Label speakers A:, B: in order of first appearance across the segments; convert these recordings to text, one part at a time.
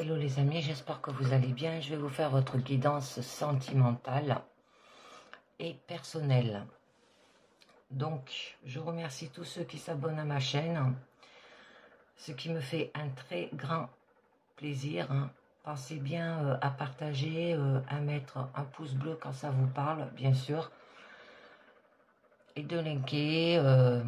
A: Hello les amis, j'espère que vous allez bien. Je vais vous faire votre guidance sentimentale et personnelle. Donc, je remercie tous ceux qui s'abonnent à ma chaîne, ce qui me fait un très grand plaisir. Pensez bien à partager, à mettre un pouce bleu quand ça vous parle, bien sûr, et de liker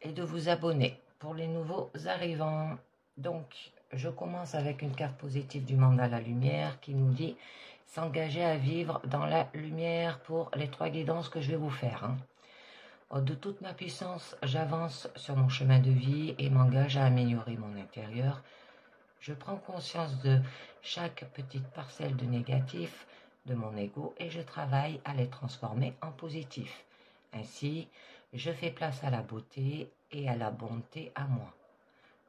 A: et de vous abonner pour les nouveaux arrivants. Donc, je commence avec une carte positive du mandala à la lumière qui nous dit s'engager à vivre dans la lumière pour les 3 guidances que je vais vous faire. De toute ma puissance, j'avance sur mon chemin de vie et m'engage à améliorer mon intérieur. Je prends conscience de chaque petite parcelle de négatif de mon ego et je travaille à les transformer en positif. Ainsi, je fais place à la beauté et à la bonté à moi.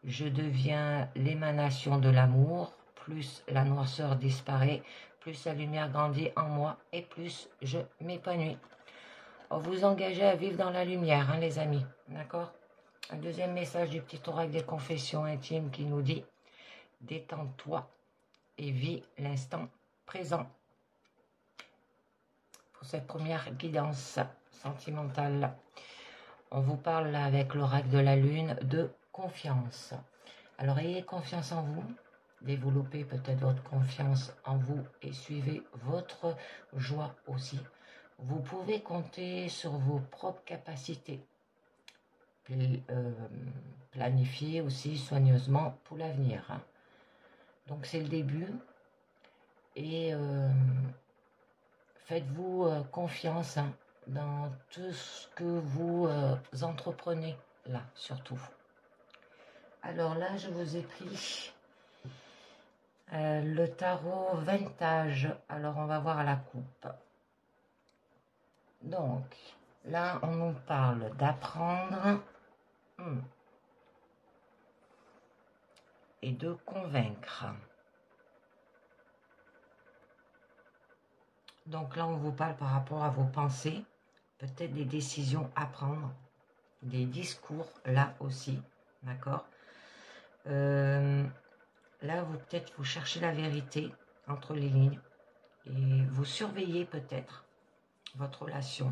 A: Je deviens l'émanation de l'amour, plus la noirceur disparaît, plus la lumière grandit en moi et plus je m'épanouis. Vous engagez à vivre dans la lumière, les amis, d'accord? Un deuxième message du petit oracle des confessions intimes qui nous dit « Détends-toi et vis l'instant présent ». Pour cette première guidance sentimentale, on vous parle avec l'oracle de la lune de confiance. Alors ayez confiance en vous, développez peut-être votre confiance en vous et suivez votre joie aussi. Vous pouvez compter sur vos propres capacités. Planifiez aussi soigneusement pour l'avenir. Donc c'est le début et faites-vous confiance dans tout ce que vous entreprenez là surtout. Alors là, je vous ai pris le tarot vintage. Alors, on va voir la coupe. Donc, là, on nous parle d'apprendre et de convaincre. Donc là, on vous parle par rapport à vos pensées, peut-être des décisions à prendre, des discours là aussi, d'accord ? Là, vous cherchez la vérité entre les lignes et vous surveillez peut-être votre relation.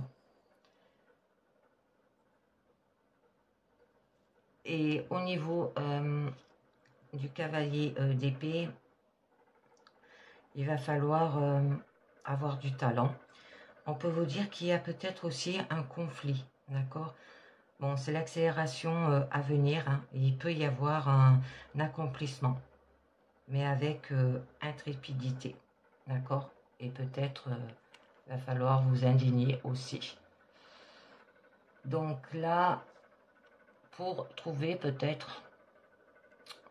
A: Et au niveau du cavalier d'épée, il va falloir avoir du talent. On peut vous dire qu'il y a peut-être aussi un conflit, d'accord ? Bon, c'est l'accélération à venir. Il peut y avoir un accomplissement, mais avec intrépidité, d'accord? Et peut-être il va falloir vous indigner aussi. Donc là, pour trouver peut-être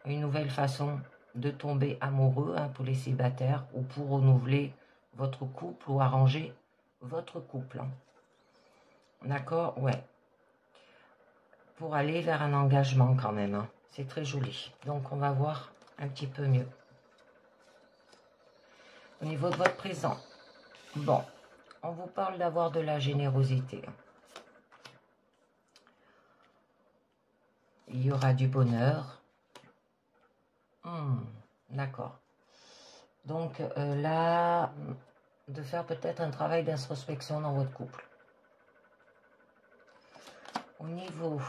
A: une nouvelle façon de tomber amoureux pour les célibataires ou pour renouveler votre couple ou arranger votre couple. D'accord? Ouais. Pour aller vers un engagement quand même. C'est très joli. Donc on va voir un petit peu mieux. Au niveau de votre présent. Bon, on vous parle d'avoir de la générosité. Il y aura du bonheur. D'accord. Donc là, de faire peut-être un travail d'introspection dans votre couple. Au niveau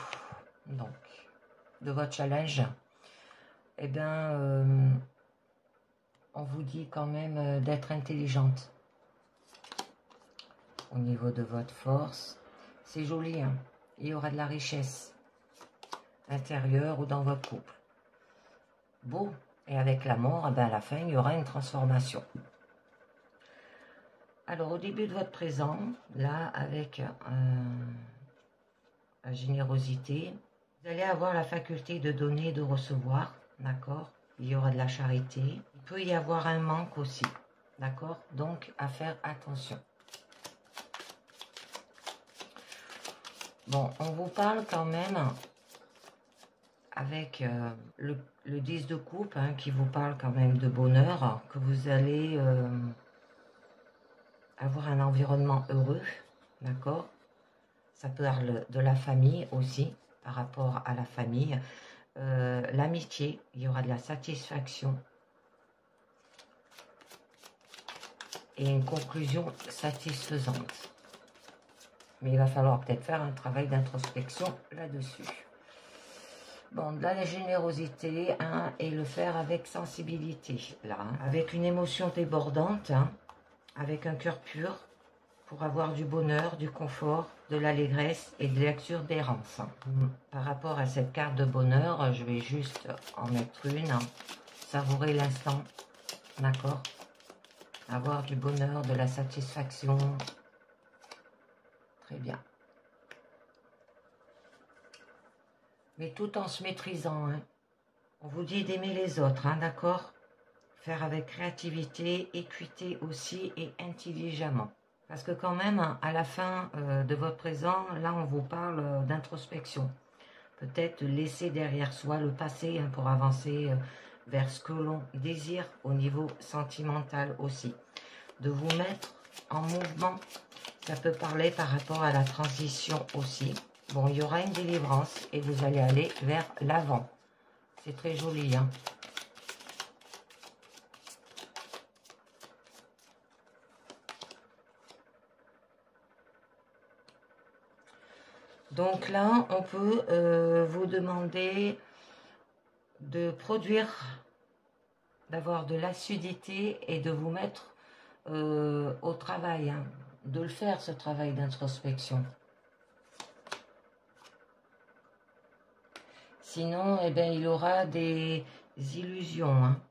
A: donc de votre challenge, eh bien, on vous dit quand même d'être intelligente. Au niveau de votre force, c'est joli, il y aura de la richesse intérieure ou dans votre couple. Beau, et avec la mort, à la fin, il y aura une transformation. Alors, au début de votre présent, là, avec la générosité, vous allez avoir la faculté de donner et de recevoir, d'accord? Il y aura de la charité. Il peut y avoir un manque aussi, d'accord? Donc, à faire attention. Bon, on vous parle quand même avec le 10 de coupe qui vous parle quand même de bonheur, que vous allez avoir un environnement heureux, d'accord? Ça parle de la famille aussi, par rapport à la famille. l'amitié, il y aura de la satisfaction et une conclusion satisfaisante. Mais il va falloir peut-être faire un travail d'introspection là-dessus. Bon, de la générosité, hein, et le faire avec sensibilité, là, hein, avec une émotion débordante, hein, avec un cœur pur, pour avoir du bonheur, du confort, de l'allégresse et de l'exubérance. Par rapport à cette carte de bonheur, je vais juste en mettre une, hein, savourer l'instant, d'accord? Avoir du bonheur, de la satisfaction. Très bien. Mais tout en se maîtrisant, hein. On vous dit d'aimer les autres, hein, d'accord? Faire avec créativité, équité aussi et intelligemment. Parce que quand même, à la fin de votre présent, là on vous parle d'introspection. Peut-être laisser derrière soi le passé, hein, pour avancer vers ce que l'on désire au niveau sentimental aussi. De vous mettre en mouvement, ça peut parler par rapport à la transition aussi. Bon, il y aura une délivrance et vous allez aller vers l'avant. C'est très joli, hein. Donc là, on peut vous demander de produire, d'avoir de l'assiduité et de vous mettre au travail, hein, de le faire, ce travail d'introspection. Sinon, eh bien, il y aura des illusions, hein.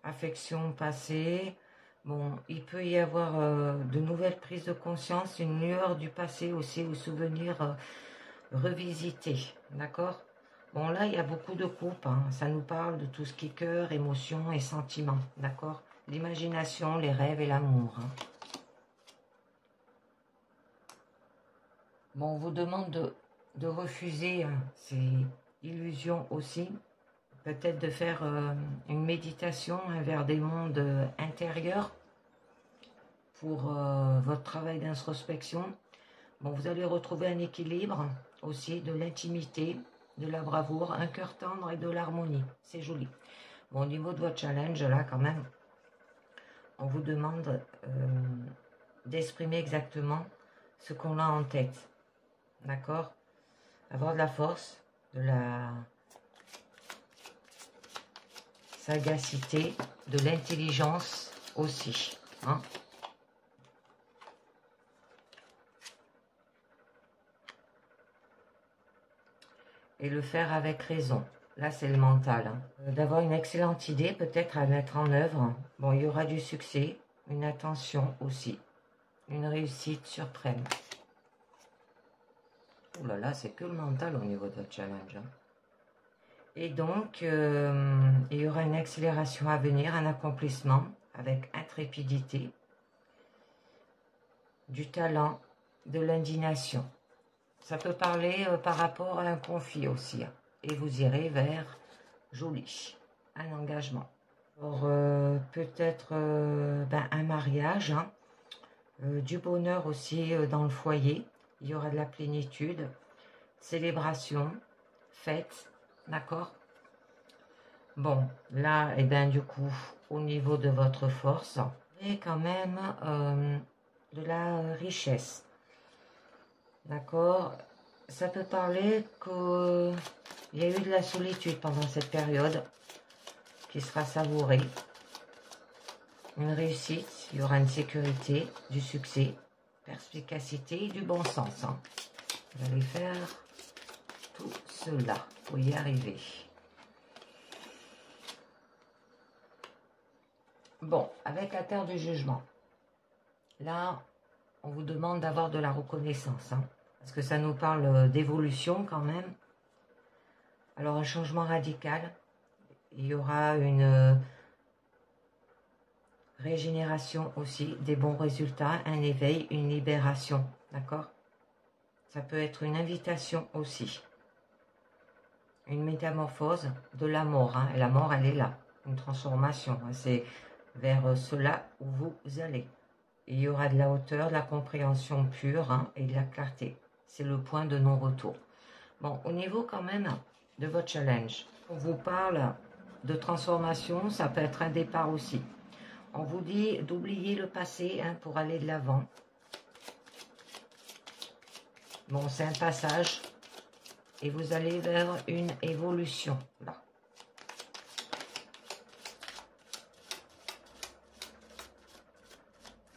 A: Affection passée. Bon, il peut y avoir de nouvelles prises de conscience, une lueur du passé aussi, ou souvenirs revisités, d'accord? Bon, là, il y a beaucoup de coupes, hein. Ça nous parle de tout ce qui est cœur, émotion et sentiments, d'accord? L'imagination, les rêves et l'amour, hein. Bon, on vous demande de refuser, hein, ces illusions aussi. Peut-être de faire une méditation, hein, vers des mondes intérieurs pour votre travail d'introspection. Bon, vous allez retrouver un équilibre aussi, de l'intimité, de la bravoure, un cœur tendre et de l'harmonie. C'est joli. Bon, au niveau de votre challenge, là, quand même, on vous demande d'exprimer exactement ce qu'on a en tête. D'accord? Avoir de la force, de la sagacité, de l'intelligence aussi, hein. Et le faire avec raison. Là, c'est le mental, hein. D'avoir une excellente idée, peut-être à mettre en œuvre. Bon, il y aura du succès, une attention aussi, une réussite suprême. Oh là là, c'est que le mental au niveau de votre challenge, hein. Et donc, il y aura une accélération à venir, un accomplissement avec intrépidité, du talent, de l'indignation. Ça peut parler par rapport à un conflit aussi, hein. Et vous irez vers joli, un engagement. Alors, peut-être un mariage, hein, du bonheur aussi dans le foyer. Il y aura de la plénitude, célébration, fête, d'accord? Bon, là, et bien du coup, au niveau de votre force, et quand même de la richesse, d'accord? Ça peut parler qu'il y a eu de la solitude pendant cette période qui sera savourée. Une réussite, il y aura une sécurité, du succès, perspicacité et du bon sens, hein. Vous allez faire tout cela pour y arriver. Bon, avec la terre du jugement, là, on vous demande d'avoir de la reconnaissance, hein, parce que ça nous parle d'évolution quand même. Alors, un changement radical, il y aura une régénération aussi, des bons résultats, un éveil, une libération, d'accord? Ça peut être une invitation aussi, une métamorphose de la mort, hein, et la mort, elle est là, une transformation, hein, c'est vers cela où vous allez. Et il y aura de la hauteur, de la compréhension pure, hein, et de la clarté. C'est le point de non-retour. Bon, au niveau quand même de votre challenge, On vous parle de transformation, ça peut être un départ aussi. On vous dit d'oublier le passé hein, pour aller de l'avant. Bon, c'est un passage et vous allez vers une évolution là.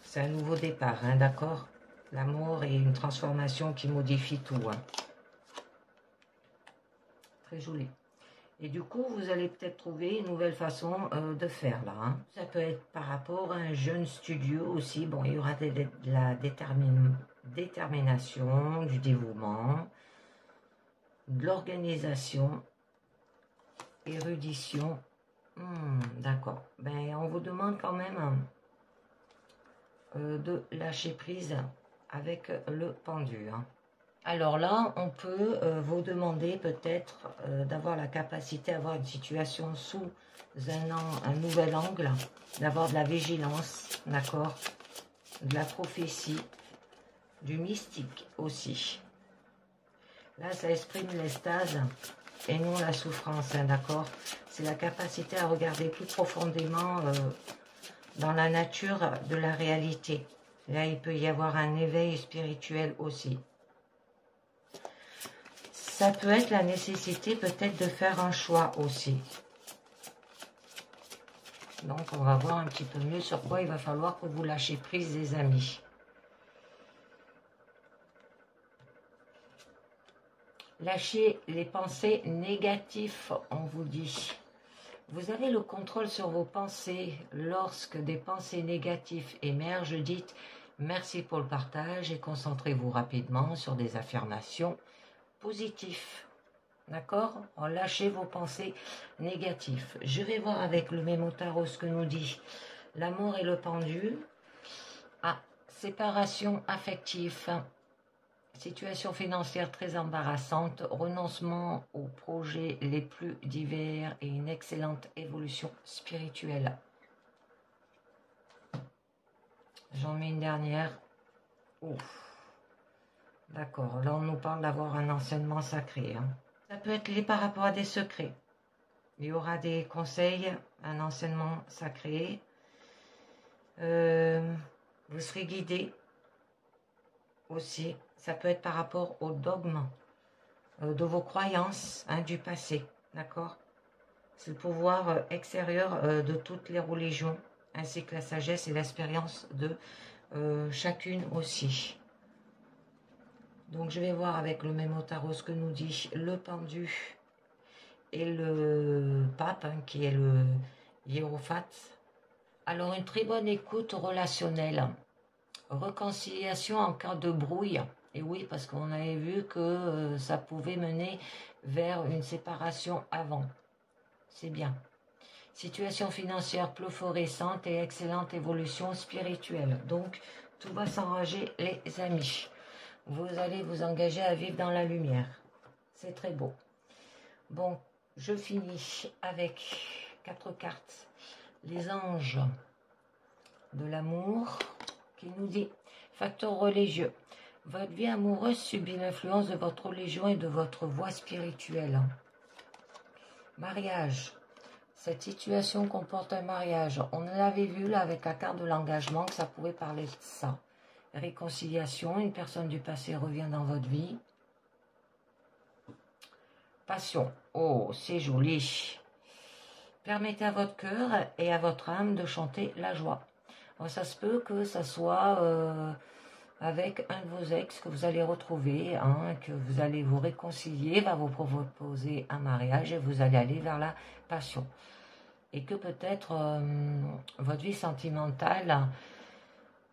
A: C'est un nouveau départ, hein, d'accord? L'amour est une transformation qui modifie tout. Hein. Très joli. Et du coup, vous allez peut-être trouver une nouvelle façon de faire là. Hein. Ça peut être par rapport à un jeune studio aussi. Bon, il y aura de la détermination, du dévouement, de l'organisation, érudition. D'accord. Ben, on vous demande quand même de lâcher prise avec le pendu. Hein. Alors là, on peut vous demander peut-être d'avoir la capacité d'avoir une situation sous un nouvel angle, d'avoir de la vigilance, d'accord, de la prophétie, du mystique aussi. Là, ça exprime l'extase et non la souffrance, hein, d'accord. C'est la capacité à regarder plus profondément dans la nature de la réalité. Là, il peut y avoir un éveil spirituel aussi. Ça peut être la nécessité peut-être de faire un choix aussi. Donc, on va voir un petit peu mieux sur quoi il va falloir que vous lâchiez prise, les amis. Lâchez les pensées négatives, on vous dit. Vous avez le contrôle sur vos pensées. Lorsque des pensées négatives émergent, dites merci pour le partage et concentrez-vous rapidement sur des affirmations positives. D'accord? Lâchez vos pensées négatives. Je vais voir avec le mémo tarot ce que nous dit l'amour et le pendu. Ah, séparation affective. Situation financière très embarrassante, renoncement aux projets les plus divers et une excellente évolution spirituelle. J'en mets une dernière. Ouf. D'accord, là on nous parle d'avoir un enseignement sacré. Hein. Ça peut être lié par rapport à des secrets. Il y aura des conseils, un enseignement sacré. Vous serez guidé aussi. Ça peut être par rapport au dogme de vos croyances hein, du passé, d'accord? C'est le pouvoir extérieur de toutes les religions, ainsi que la sagesse et l'expérience de chacune aussi. Donc je vais voir avec le mémo tarot ce que nous dit le pendu et le pape, hein, qui est le hiérophate. Alors une très bonne écoute relationnelle, réconciliation en cas de brouille. Et oui, parce qu'on avait vu que ça pouvait mener vers une séparation avant. C'est bien. Situation financière phosphorescente et excellente évolution spirituelle. Donc, tout va s'enrager, les amis. Vous allez vous engager à vivre dans la lumière. C'est très beau. Bon, je finis avec 4 cartes. Les anges de l'amour qui nous dit facteur religieux. Votre vie amoureuse subit l'influence de votre religion et de votre voie spirituelle. Mariage. Cette situation comporte un mariage. On l'avait vu là avec la carte de l'engagement que ça pouvait parler de ça. Réconciliation. Une personne du passé revient dans votre vie. Passion. Oh, c'est joli. Permettez à votre cœur et à votre âme de chanter la joie. Alors, ça se peut que ça soit avec un de vos ex que vous allez retrouver, hein, que vous allez vous réconcilier, va vous proposer un mariage et vous allez aller vers la passion. Et que peut-être votre vie sentimentale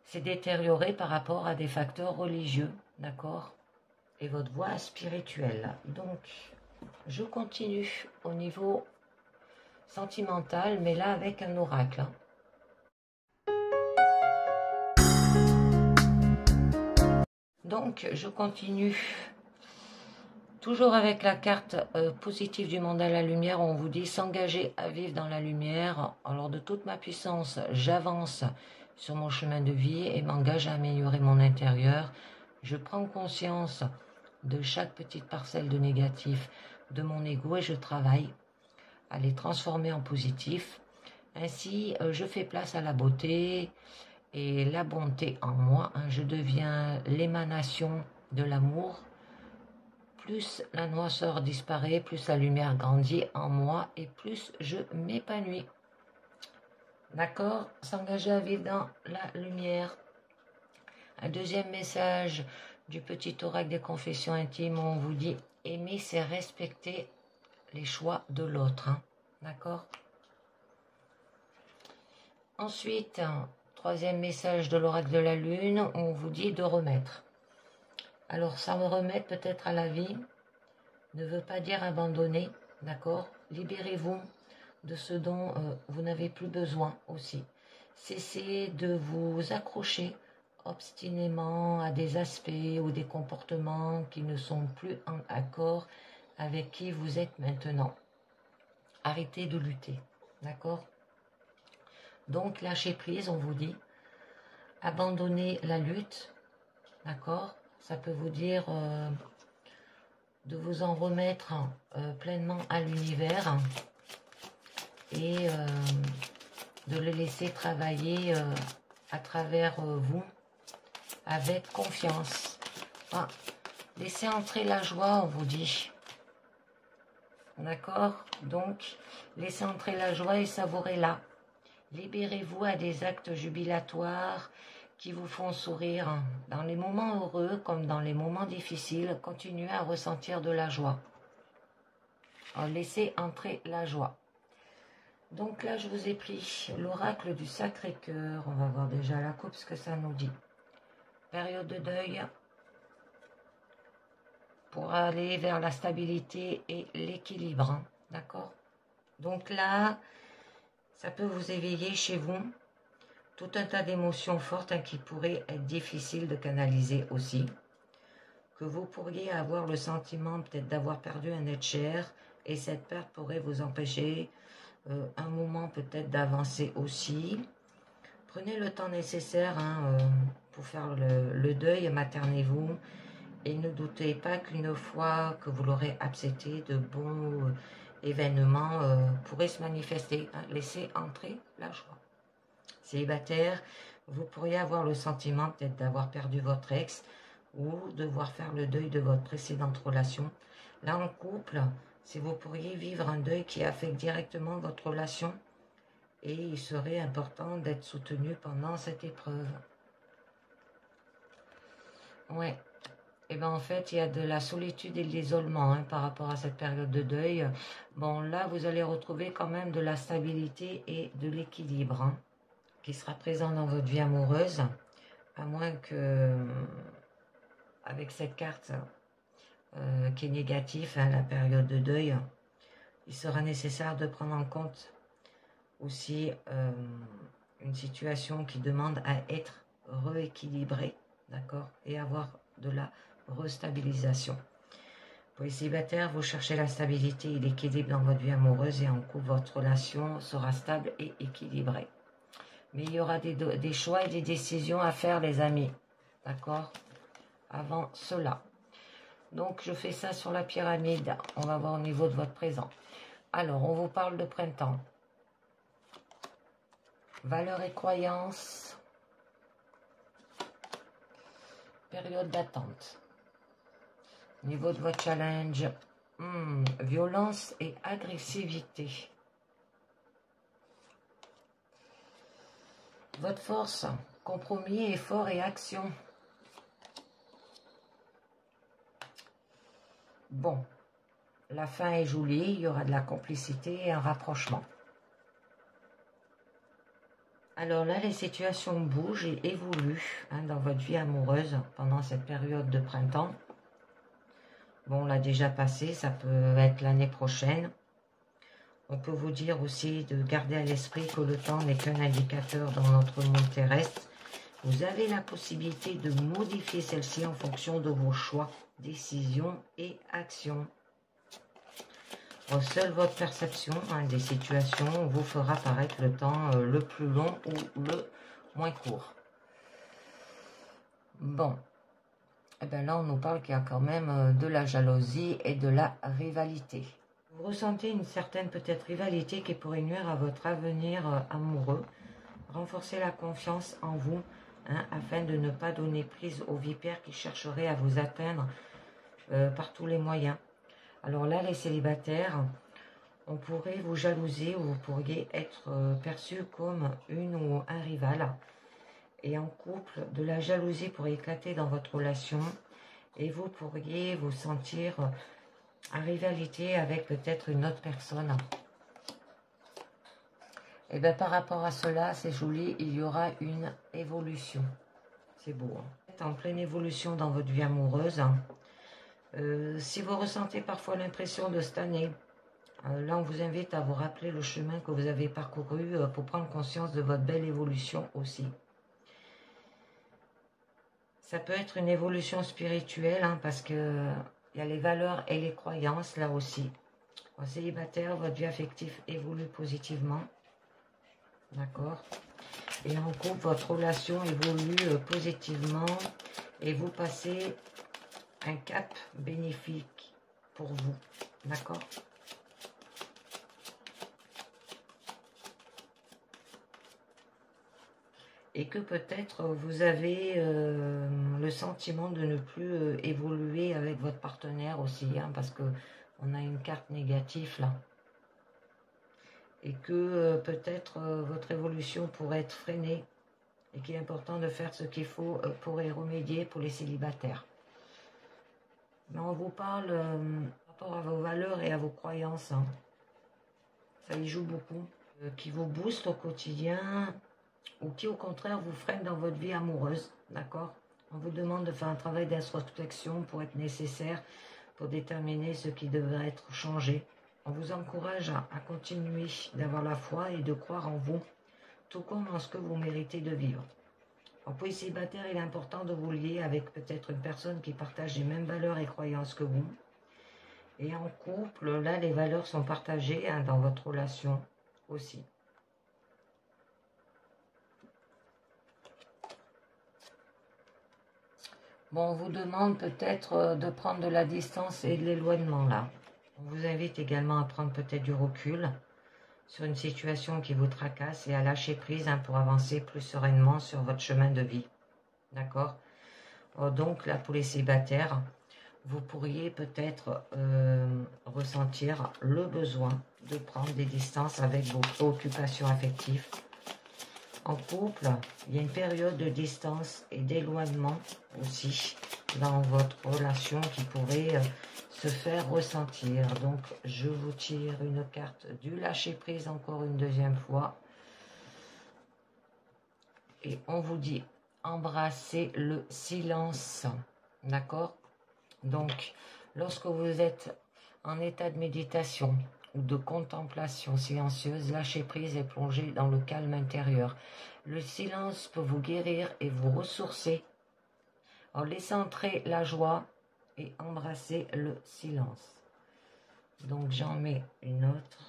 A: s'est détériorée par rapport à des facteurs religieux, d'accord? Et votre voie spirituelle. Donc, je continue au niveau sentimental, mais là avec un oracle. Hein. Donc, je continue. Toujours avec la carte positive du monde à la lumière, on vous dit s'engager à vivre dans la lumière. Alors, de toute ma puissance, j'avance sur mon chemin de vie et m'engage à améliorer mon intérieur. Je prends conscience de chaque petite parcelle de négatif de mon ego et je travaille à les transformer en positif. Ainsi, je fais place à la beauté et la bonté en moi. Je deviens l'émanation de l'amour. Plus la noirceur disparaît, plus la lumière grandit en moi et plus je m'épanouis. D'accord? S'engager à vivre dans la lumière. Un deuxième message du petit oracle des confessions intimes, on vous dit aimer, c'est respecter les choix de l'autre. D'accord? Ensuite, troisième message de l'oracle de la lune, on vous dit de remettre. Alors, ça me remettre peut-être à la vie ne veut pas dire abandonner, d'accord? Libérez-vous de ce dont vous n'avez plus besoin aussi. Cessez de vous accrocher obstinément à des aspects ou des comportements qui ne sont plus en accord avec qui vous êtes maintenant. Arrêtez de lutter, d'accord? Donc, lâchez prise, on vous dit. Abandonnez la lutte, d'accord? Ça peut vous dire de vous en remettre pleinement à l'univers et de le laisser travailler à travers vous avec confiance. Enfin, laissez entrer la joie, on vous dit. D'accord? Donc, laissez entrer la joie et savourez-la. Libérez-vous à des actes jubilatoires qui vous font sourire. Dans les moments heureux comme dans les moments difficiles, continuez à ressentir de la joie. Alors, laissez entrer la joie. Donc là, je vous ai pris l'oracle du Sacré-Cœur. On va voir déjà la coupe, ce que ça nous dit. Période de deuil pour aller vers la stabilité et l'équilibre. D'accord? Donc là, ça peut vous éveiller chez vous tout un tas d'émotions fortes qui pourraient être difficiles de canaliser aussi. Que vous pourriez avoir le sentiment peut-être d'avoir perdu un être cher et cette perte pourrait vous empêcher un moment peut-être d'avancer aussi. Prenez le temps nécessaire pour faire le deuil, maternez-vous et ne doutez pas qu'une fois que vous l'aurez accepté, de bons événements pourraient se manifester. Laissez entrer la joie. Célibataire, vous pourriez avoir le sentiment peut-être d'avoir perdu votre ex ou devoir faire le deuil de votre précédente relation. Là, en couple, si vous pourriez vivre un deuil qui affecte directement votre relation et il serait important d'être soutenu pendant cette épreuve. Ouais. Et bien en fait, il y a de la solitude et de l'isolement par rapport à cette période de deuil. Bon, là, vous allez retrouver quand même de la stabilité et de l'équilibre qui sera présent dans votre vie amoureuse, à moins que, avec cette carte qui est négative, la période de deuil, il sera nécessaire de prendre en compte aussi une situation qui demande à être rééquilibrée, d'accord, et avoir de la restabilisation. Pour les célibataires, vous cherchez la stabilité et l'équilibre dans votre vie amoureuse et en couple, votre relation sera stable et équilibrée. Mais il y aura des choix et des décisions à faire, les amis. D'accord? Avant cela. Donc, je fais ça sur la pyramide. On va voir au niveau de votre présent. Alors, on vous parle de printemps. Valeurs et croyances. Période d'attente. Au niveau de votre challenge. Violence et agressivité. Votre force, compromis, effort et action. Bon, la fin est jolie, il y aura de la complicité et un rapprochement. Alors là, les situations bougent et évoluent dans votre vie amoureuse pendant cette période de printemps. Bon, on l'a déjà passé, ça peut être l'année prochaine. On peut vous dire aussi de garder à l'esprit que le temps n'est qu'un indicateur dans notre monde terrestre. Vous avez la possibilité de modifier celle-ci en fonction de vos choix, décisions et actions. Seule votre perception des situations vous fera paraître le temps le plus long ou le moins court. Bon, et bien là on nous parle qu'il y a quand même de la jalousie et de la rivalité. Vous ressentez une certaine peut-être rivalité qui pourrait nuire à votre avenir amoureux. Renforcez la confiance en vous afin de ne pas donner prise aux vipères qui chercheraient à vous atteindre par tous les moyens. Alors là, les célibataires, on pourrait vous jalouser ou vous pourriez être perçu comme une ou un rival. Et en couple, de la jalousie pourrait éclater dans votre relation et vous pourriez vous sentir en rivalité avec peut-être une autre personne. Et bien par rapport à cela, c'est joli, il y aura une évolution. C'est beau. En pleine évolution dans votre vie amoureuse. Si vous ressentez parfois l'impression de stagner, là on vous invite à vous rappeler le chemin que vous avez parcouru pour prendre conscience de votre belle évolution aussi. Ça peut être une évolution spirituelle parce que il y a les valeurs et les croyances là aussi. En célibataire, votre vie affective évolue positivement. D'accord. Et en couple, votre relation évolue positivement et vous passez un cap bénéfique pour vous. D'accord. Et que peut-être vous avez le sentiment de ne plus évoluer avec votre partenaire aussi, parce que on a une carte négative là. Et que peut-être votre évolution pourrait être freinée et qu'il est important de faire ce qu'il faut pour y remédier pour les célibataires. Mais on vous parle par rapport à vos valeurs et à vos croyances. Ça y joue beaucoup. Qui vous booste au quotidien ou qui au contraire vous freine dans votre vie amoureuse, d'accord? On vous demande de faire un travail d'introspection pour être nécessaire, pour déterminer ce qui devrait être changé. On vous encourage à continuer d'avoir la foi et de croire en vous, tout comme en ce que vous méritez de vivre. Pour les célibataires, il est important de vous lier avec peut-être une personne qui partage les mêmes valeurs et croyances que vous. Et en couple, là, les valeurs sont partagées dans votre relation aussi. Bon, on vous demande peut-être de prendre de la distance et de l'éloignement là. On vous invite également à prendre peut-être du recul sur une situation qui vous tracasse et à lâcher prise pour avancer plus sereinement sur votre chemin de vie. D'accord? Donc là, pour les célibataires, vous pourriez peut-être ressentir le besoin de prendre des distances avec vos préoccupations affectives. En couple, il y a une période de distance et d'éloignement aussi dans votre relation qui pourrait se faire ressentir. Donc, je vous tire une carte du lâcher-prise encore une deuxième fois. Et on vous dit, embrassez le silence. D'accord? Donc, lorsque vous êtes en état de méditation ou de contemplation silencieuse, lâchez prise et plongez dans le calme intérieur. Le silence peut vous guérir et vous ressourcer. Alors, laissez entrer la joie et embrassez le silence. Donc, j'en mets une autre.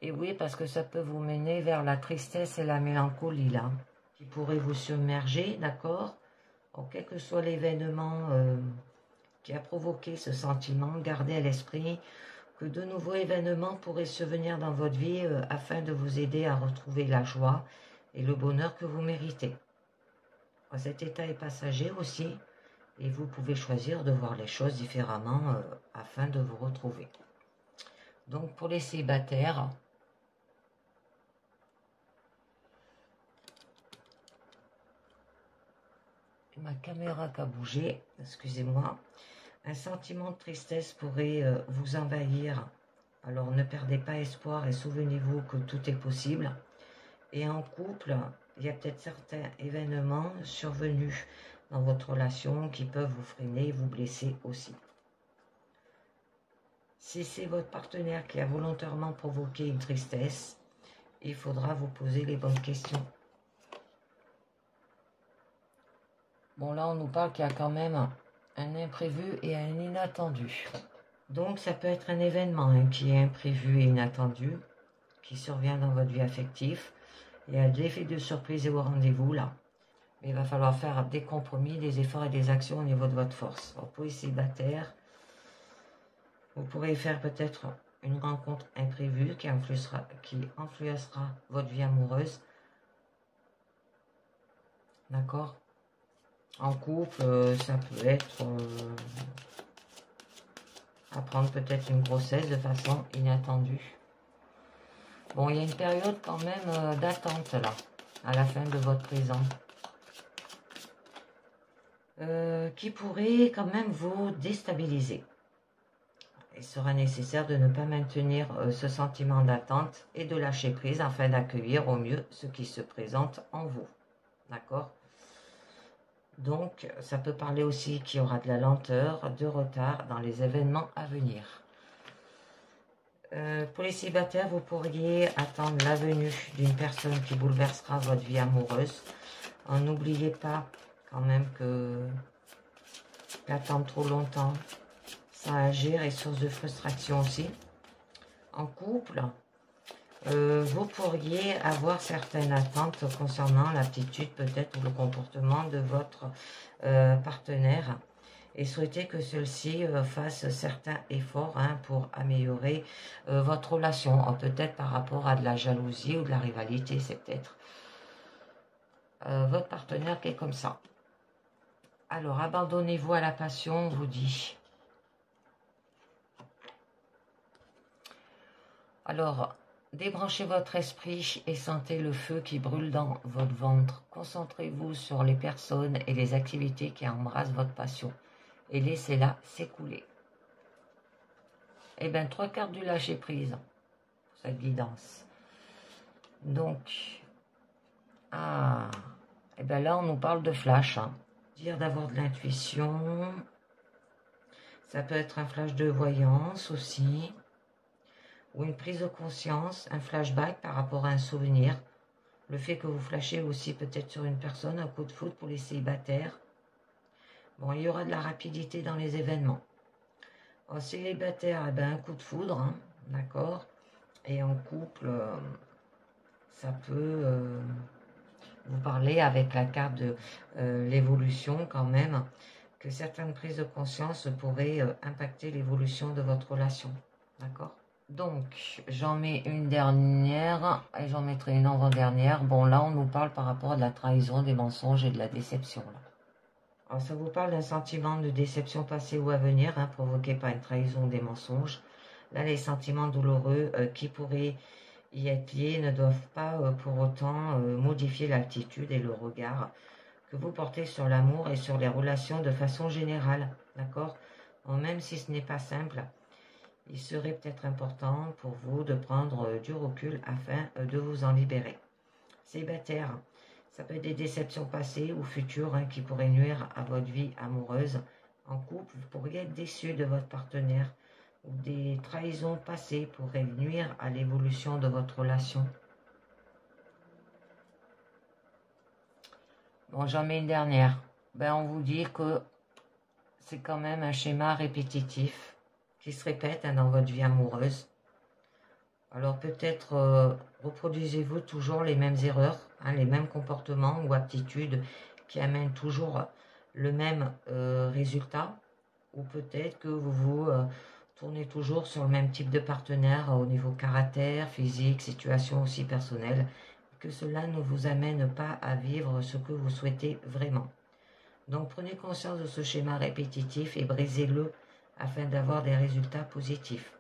A: Et oui, parce que ça peut vous mener vers la tristesse et la mélancolie, là, qui pourrait vous submerger, d'accord? Quel que soit l'événement qui a provoqué ce sentiment, gardez à l'esprit que de nouveaux événements pourraient survenir dans votre vie afin de vous aider à retrouver la joie et le bonheur que vous méritez. Cet état est passager aussi et vous pouvez choisir de voir les choses différemment afin de vous retrouver. Donc pour les célibataires, ma caméra qui a bougé, excusez-moi. Un sentiment de tristesse pourrait vous envahir. Alors ne perdez pas espoir et souvenez-vous que tout est possible. Et en couple, il y a peut-être certains événements survenus dans votre relation qui peuvent vous freiner et vous blesser aussi. Si c'est votre partenaire qui a volontairement provoqué une tristesse, il faudra vous poser les bonnes questions. Bon, là, on nous parle qu'il y a quand même un imprévu et un inattendu. Donc, ça peut être un événement qui est imprévu et inattendu, qui survient dans votre vie affective. Il y a de l'effet de surprise et au rendez-vous, là. Mais il va falloir faire des compromis, des efforts et des actions au niveau de votre force. Alors, pour les célibataires, vous pourrez faire peut-être une rencontre imprévue qui influencera votre vie amoureuse. D'accord? En couple, ça peut être apprendre peut-être une grossesse de façon inattendue. Bon, il y a une période quand même d'attente là, à la fin de votre présent. Qui pourrait quand même vous déstabiliser. Il sera nécessaire de ne pas maintenir ce sentiment d'attente et de lâcher prise afin d'accueillir au mieux ce qui se présente en vous. D'accord? Donc, ça peut parler aussi qu'il y aura de la lenteur, de retard dans les événements à venir. Pour les célibataires, vous pourriez attendre la venue d'une personne qui bouleversera votre vie amoureuse. N'oubliez pas quand même que l'attendre trop longtemps, ça agir est source de frustration aussi. En couple, vous pourriez avoir certaines attentes concernant l'aptitude peut-être ou le comportement de votre partenaire et souhaiter que celui-ci fasse certains efforts pour améliorer votre relation, peut-être par rapport à de la jalousie ou de la rivalité, c'est peut-être votre partenaire qui est comme ça. Alors, abandonnez-vous à la passion, on vous dit. Alors, débranchez votre esprit et sentez le feu qui brûle dans votre ventre. Concentrez-vous sur les personnes et les activités qui embrassent votre passion et laissez-la s'écouler. Eh bien, 3 cartes du lâcher-prise pour cette guidance. Donc, eh bien là, on nous parle de flash. Dire d'avoir de l'intuition. Ça peut être un flash de voyance aussi. Ou une prise de conscience, un flashback par rapport à un souvenir. Le fait que vous flashez aussi peut-être sur une personne, un coup de foudre pour les célibataires. Bon, il y aura de la rapidité dans les événements. En célibataire, eh ben, un coup de foudre, d'accord. Et en couple, ça peut vous parler avec la carte de l'évolution quand même, que certaines prises de conscience pourraient impacter l'évolution de votre relation, d'accord. Donc, j'en mets une dernière et j'en mettrai une avant-dernière. Bon, là, on nous parle par rapport à de la trahison, des mensonges et de la déception. Là. Alors, ça vous parle d'un sentiment de déception passée ou à venir, provoqué par une trahison ou des mensonges. Là, les sentiments douloureux qui pourraient y être liés ne doivent pas pour autant modifier l'attitude et le regard que vous portez sur l'amour et sur les relations de façon générale. D'accord? Même si ce n'est pas simple, il serait peut-être important pour vous de prendre du recul afin de vous en libérer. Célibataire, ça peut être des déceptions passées ou futures qui pourraient nuire à votre vie amoureuse. En couple, vous pourriez être déçu de votre partenaire ou des trahisons passées pourraient nuire à l'évolution de votre relation. Bon, j'en mets une dernière. On vous dit que c'est quand même un schéma répétitif qui se répète dans votre vie amoureuse. Alors peut-être reproduisez-vous toujours les mêmes erreurs, les mêmes comportements ou aptitudes qui amènent toujours le même résultat. Ou peut-être que vous tournez toujours sur le même type de partenaire au niveau caractère, physique, situation aussi personnelle. Que cela ne vous amène pas à vivre ce que vous souhaitez vraiment. Donc prenez conscience de ce schéma répétitif et brisez-le afin d'avoir des résultats positifs.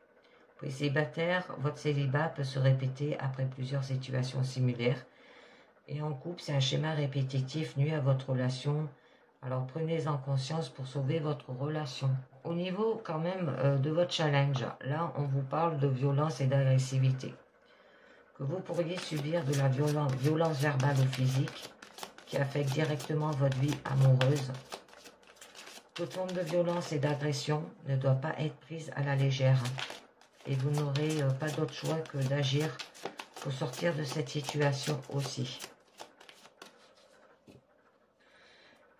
A: Pour les célibataires, votre célibat peut se répéter après plusieurs situations similaires. Et en couple, c'est un schéma répétitif nuit à votre relation. Alors prenez-en conscience pour sauver votre relation. Au niveau quand même de votre challenge, là on vous parle de violence et d'agressivité. Que vous pourriez subir de la violence verbale ou physique qui affecte directement votre vie amoureuse. Toute forme de violence et d'agression ne doit pas être prise à la légère. Et vous n'aurez pas d'autre choix que d'agir pour sortir de cette situation aussi.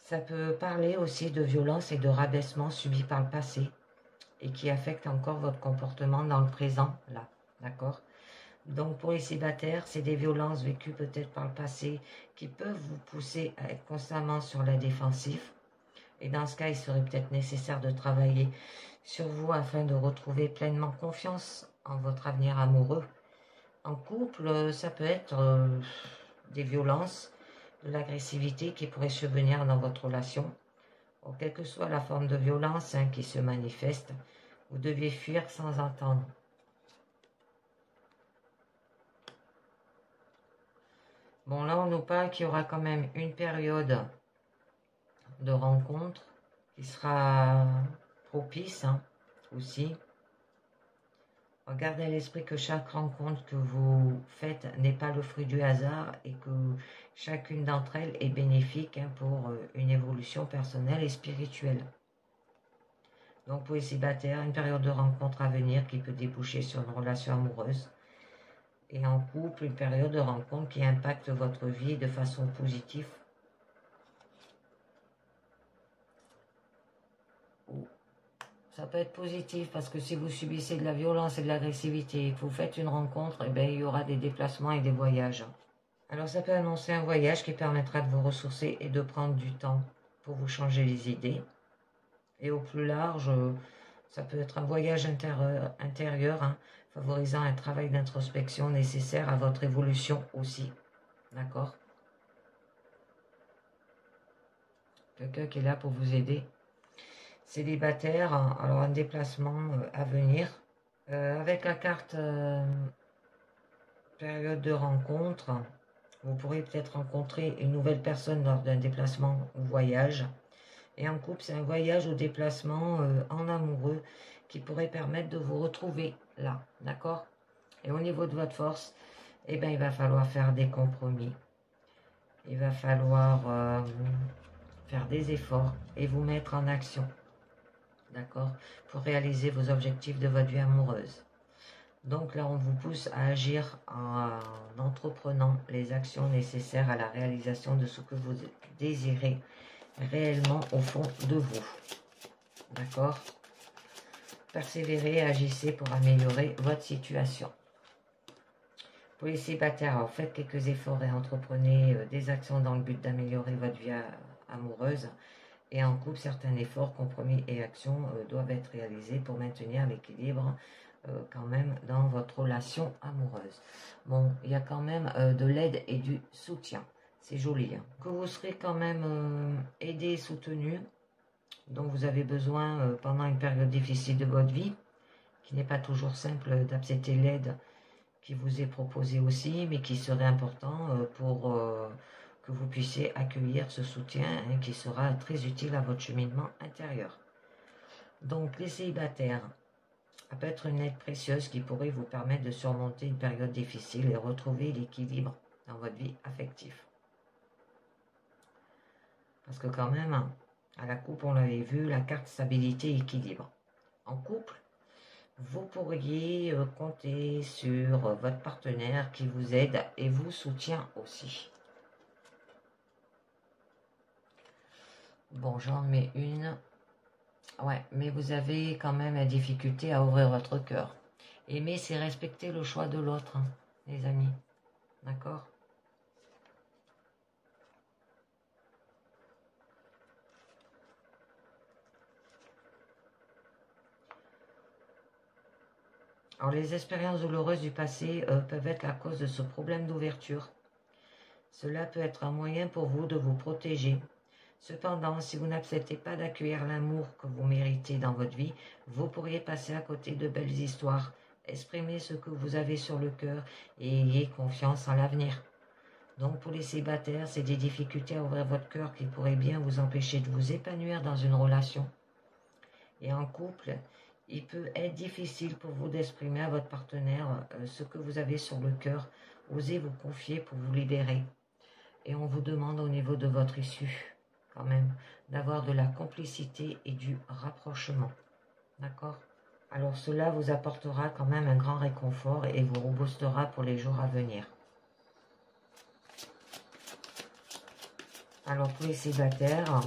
A: Ça peut parler aussi de violence et de rabaissement subis par le passé et qui affecte encore votre comportement dans le présent, là, d'accord? Donc pour les célibataires, c'est des violences vécues peut-être par le passé qui peuvent vous pousser à être constamment sur la défensive. Et dans ce cas, il serait peut-être nécessaire de travailler sur vous afin de retrouver pleinement confiance en votre avenir amoureux. En couple, ça peut être des violences, de l'agressivité qui pourrait survenir dans votre relation. Bon, quelle que soit la forme de violence qui se manifeste, vous devez fuir sans attendre. Bon, là, on nous parle qu'il y aura quand même une période de rencontre qui sera propice aussi. Gardez à l'esprit que chaque rencontre que vous faites n'est pas le fruit du hasard et que chacune d'entre elles est bénéfique pour une évolution personnelle et spirituelle. Donc pour les célibataires, une période de rencontre à venir qui peut déboucher sur une relation amoureuse. Et en couple, une période de rencontre qui impacte votre vie de façon positive. Ça peut être positif parce que si vous subissez de la violence et de l'agressivité et que vous faites une rencontre, il y aura des déplacements et des voyages. Alors ça peut annoncer un voyage qui permettra de vous ressourcer et de prendre du temps pour vous changer les idées. Et au plus large, ça peut être un voyage intérieur favorisant un travail d'introspection nécessaire à votre évolution aussi. D'accord? Quelqu'un qui est là pour vous aider. Célibataire, alors un déplacement à venir. Avec la carte période de rencontre, vous pourrez peut-être rencontrer une nouvelle personne lors d'un déplacement ou voyage. Et en couple, c'est un voyage ou déplacement en amoureux qui pourrait permettre de vous retrouver là, d'accord? Et au niveau de votre force, il va falloir faire des compromis. Il va falloir faire des efforts et vous mettre en action, d'accord? Pour réaliser vos objectifs de votre vie amoureuse. Donc là, on vous pousse à agir en entreprenant les actions nécessaires à la réalisation de ce que vous désirez réellement au fond de vous. D'accord? Persévérez, agissez pour améliorer votre situation. Pour les célibataires, alors faites quelques efforts et entreprenez des actions dans le but d'améliorer votre vie amoureuse. Et en couple, certains efforts, compromis et actions doivent être réalisés pour maintenir l'équilibre quand même dans votre relation amoureuse. Bon, il y a quand même de l'aide et du soutien. C'est joli. Que vous serez quand même aidé et soutenu, dont vous avez besoin pendant une période difficile de votre vie, qui n'est pas toujours simple d'accepter l'aide qui vous est proposée aussi, mais qui serait important pour que vous puissiez accueillir ce soutien qui sera très utile à votre cheminement intérieur. Donc les célibataires, ça peut être une aide précieuse qui pourrait vous permettre de surmonter une période difficile et retrouver l'équilibre dans votre vie affective. Parce que quand même, à la coupe, on l'avait vu, la carte stabilité et équilibre. En couple, vous pourriez compter sur votre partenaire qui vous aide et vous soutient aussi. Bon, j'en mets une. Ouais, mais vous avez quand même la difficulté à ouvrir votre cœur. Aimer, c'est respecter le choix de l'autre, les amis. D'accord ? Alors, les expériences douloureuses du passé peuvent être la cause de ce problème d'ouverture. Cela peut être un moyen pour vous de vous protéger. Cependant, si vous n'acceptez pas d'accueillir l'amour que vous méritez dans votre vie, vous pourriez passer à côté de belles histoires. Exprimez ce que vous avez sur le cœur et ayez confiance en l'avenir. Donc pour les célibataires, c'est des difficultés à ouvrir votre cœur qui pourraient bien vous empêcher de vous épanouir dans une relation. Et en couple, il peut être difficile pour vous d'exprimer à votre partenaire ce que vous avez sur le cœur. Osez vous confier pour vous libérer. Et on vous demande au niveau de votre issue, quand même, d'avoir de la complicité et du rapprochement. D'accord ? Alors cela vous apportera quand même un grand réconfort et vous reboostera pour les jours à venir. Alors pour les célibataires,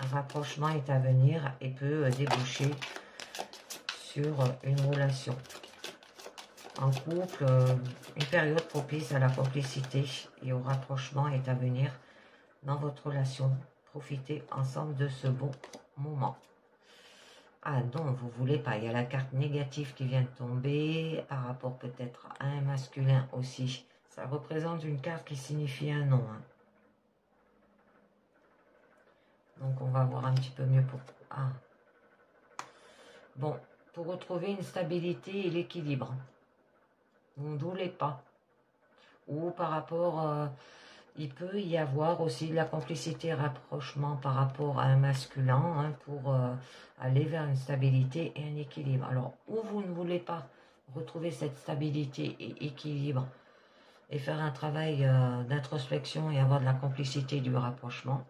A: un rapprochement est à venir et peut déboucher sur une relation. en couple, une période propice à la complicité et au rapprochement est à venir dans votre relation. Profitez ensemble de ce bon moment. Ah non, vous voulez pas. Il y a la carte négative qui vient de tomber par rapport peut-être à un masculin aussi. Ça représente une carte qui signifie un non. Hein. Donc on va voir un petit peu mieux pour... Ah. Bon, pour retrouver une stabilité et l'équilibre. Vous ne voulez pas. Ou par rapport... il peut y avoir aussi de la complicité et rapprochement par rapport à un masculin hein, pour aller vers une stabilité et un équilibre. Alors, où vous ne voulez pas retrouver cette stabilité et équilibre et faire un travail d'introspection et avoir de la complicité et du rapprochement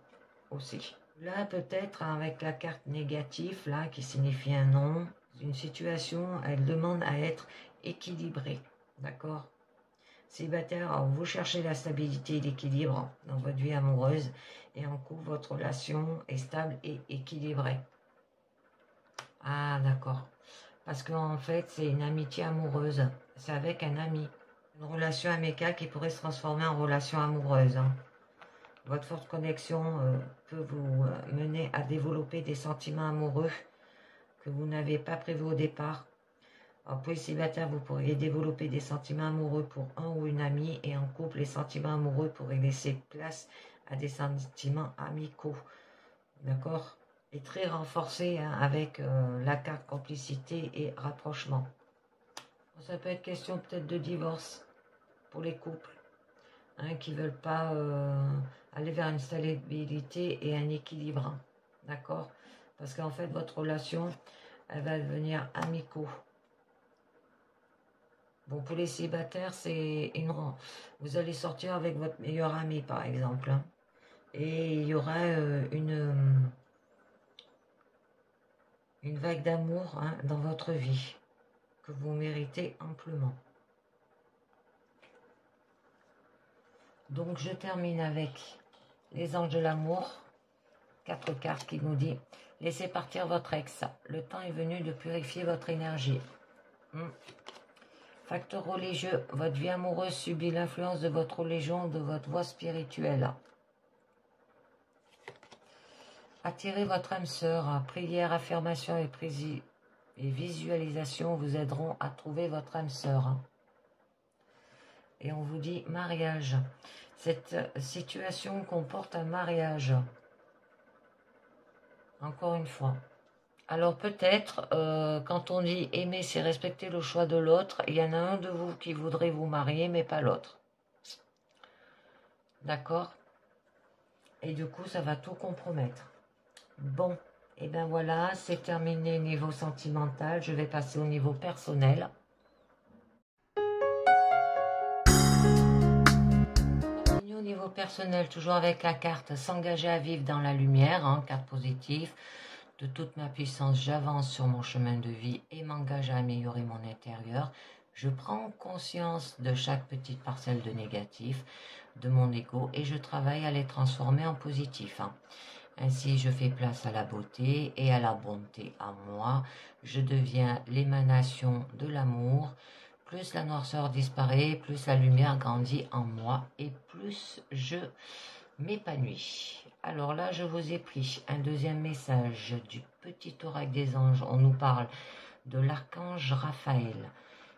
A: aussi. Là, peut-être avec la carte négative, là, qui signifie un non, une situation, elle demande à être équilibrée. D'accord ? Célibataire, vous cherchez la stabilité et l'équilibre dans votre vie amoureuse et en couple, votre relation est stable et équilibrée. Ah, d'accord. Parce qu'en fait, c'est une amitié amoureuse. C'est avec un ami. Une relation amicale qui pourrait se transformer en relation amoureuse. Hein. Votre forte connexion peut vous mener à développer des sentiments amoureux que vous n'avez pas prévus au départ. En plus, célibataire, vous pourriez développer des sentiments amoureux pour un ou une amie et en couple, les sentiments amoureux pourraient laisser place à des sentiments amicaux. D'accord ? Et très renforcé hein, avec la carte complicité et rapprochement. Ça peut être question peut-être de divorce pour les couples hein, qui ne veulent pas aller vers une stabilité et un équilibre. D'accord ? Parce qu'en fait, votre relation, elle va devenir amicaux. Bon, pour les célibataires, c'est une... Vous allez sortir avec votre meilleur ami, par exemple. Hein, et il y aura une vague d'amour hein, dans votre vie que vous méritez amplement. Donc, je termine avec les anges de l'amour. 4 cartes qui nous dit « Laissez partir votre ex. Le temps est venu de purifier votre énergie. Facteur religieux, votre vie amoureuse subit l'influence de votre religion, de votre voie spirituelle. Attirez votre âme sœur. Prière, affirmation et visualisation vous aideront à trouver votre âme sœur. Et on vous dit mariage. Cette situation comporte un mariage. Encore une fois. Alors peut-être, quand on dit aimer, c'est respecter le choix de l'autre, il y en a un de vous qui voudrait vous marier, mais pas l'autre. D'accord ? Et du coup, ça va tout compromettre. Bon, et ben voilà, c'est terminé niveau sentimental. Je vais passer au niveau personnel. Au niveau personnel, toujours avec la carte s'engager à vivre dans la lumière, hein, carte positive. De toute ma puissance, j'avance sur mon chemin de vie et m'engage à améliorer mon intérieur. Je prends conscience de chaque petite parcelle de négatif de mon ego et je travaille à les transformer en positif. Hein. Ainsi, je fais place à la beauté et à la bonté en moi. Je deviens l'émanation de l'amour. Plus la noirceur disparaît, plus la lumière grandit en moi et plus je m'épanouis. Alors là, je vous ai pris un deuxième message du petit oracle des anges. On nous parle de l'archange Raphaël.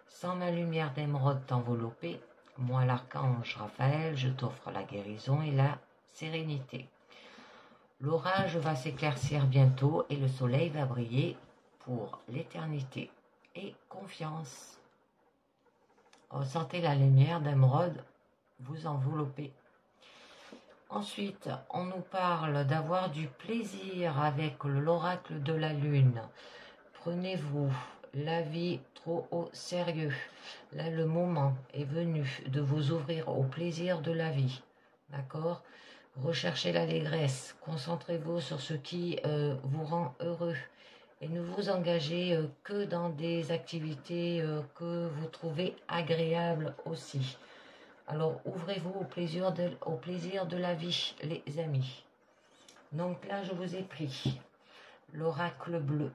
A: Sans ma lumière d'émeraude t'envelopper, moi l'archange Raphaël, je t'offre la guérison et la sérénité. L'orage va s'éclaircir bientôt et le soleil va briller pour l'éternité. Et confiance. Ressentez la lumière d'émeraude vous envelopper. Ensuite, on nous parle d'avoir du plaisir avec l'oracle de la lune. Prenez-vous la vie trop au sérieux. Là, le moment est venu de vous ouvrir au plaisir de la vie. D'accord ? Recherchez l'allégresse. Concentrez-vous sur ce qui vous rend heureux. Et ne vous engagez que dans des activités que vous trouvez agréables aussi. Alors, ouvrez-vous au plaisir de la vie, les amis. Donc là, je vous ai pris l'oracle bleu.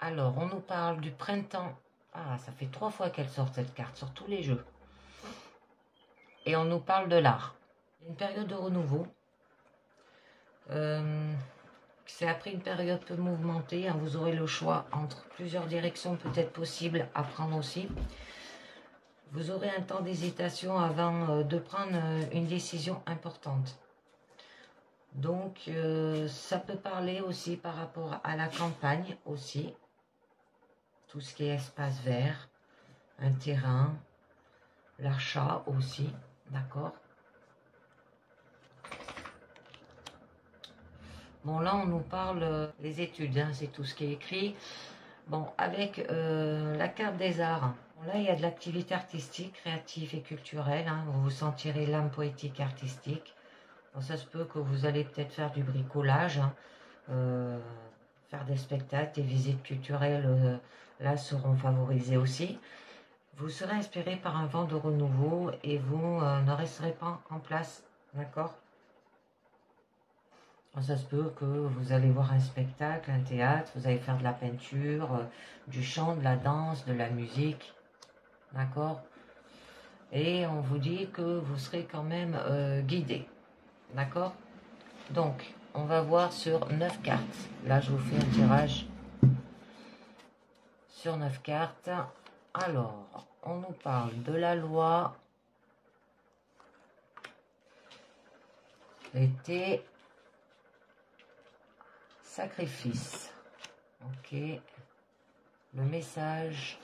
A: Alors, on nous parle du printemps Ah, ça fait 3 fois qu'elle sort cette carte sur tous les jeux. Et on nous parle de l'art. Une période de renouveau. C'est après une période peu mouvementée. Hein, vous aurez le choix entre plusieurs directions peut-être possibles à prendre aussi. Vous aurez un temps d'hésitation avant de prendre une décision importante. Donc, ça peut parler aussi par rapport à la campagne aussi. Tout ce qui est espace vert, un terrain, l'achat aussi, d'accord? Bon, là, on nous parle des études, hein, c'est tout ce qui est écrit. Bon, avec la carte des arts, bon, là, il y a de l'activité artistique, créative et culturelle. Hein, vous vous sentirez l'âme poétique et artistique. Bon, ça se peut que vous allez peut-être faire du bricolage, hein, faire des spectacles, des visites culturelles, là, seront favorisées aussi. Vous serez inspiré par un vent de renouveau et vous ne resterez pas en place, d'accord? Ça se peut que vous allez voir un spectacle, un théâtre, vous allez faire de la peinture, du chant, de la danse, de la musique, d'accord? Et on vous dit que vous serez quand même guidé, d'accord? Donc, on va voir sur 9 cartes. Là, je vous fais un tirage sur 9 cartes. Alors, on nous parle de la loi, l'été, sacrifice. Ok. Le message.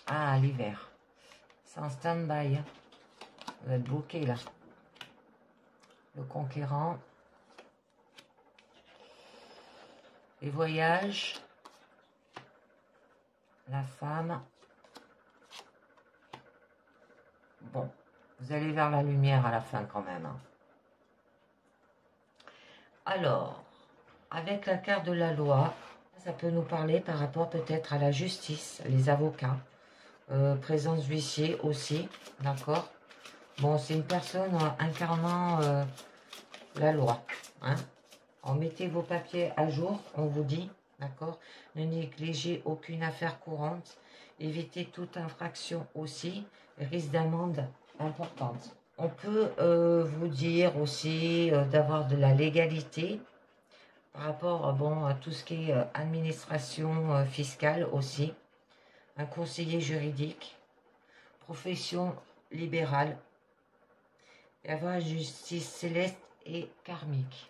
A: Ah, l'hiver. C'est en stand-by. Vous êtes bloqué là. Le conquérant. Les voyages. La femme. Bon, vous allez vers la lumière à la fin quand même. Alors, avec la carte de la loi, ça peut nous parler par rapport peut-être à la justice, les avocats, présence d'huissier aussi, d'accord? Bon, c'est une personne incarnant la loi, hein? Alors, mettez vos papiers à jour, on vous dit, d'accord? Ne négligez aucune affaire courante, évitez toute infraction aussi, risque d'amende importante. On peut vous dire aussi d'avoir de la légalité par rapport bon, à tout ce qui est administration fiscale aussi, un conseiller juridique, profession libérale, et avoir une justice céleste et karmique.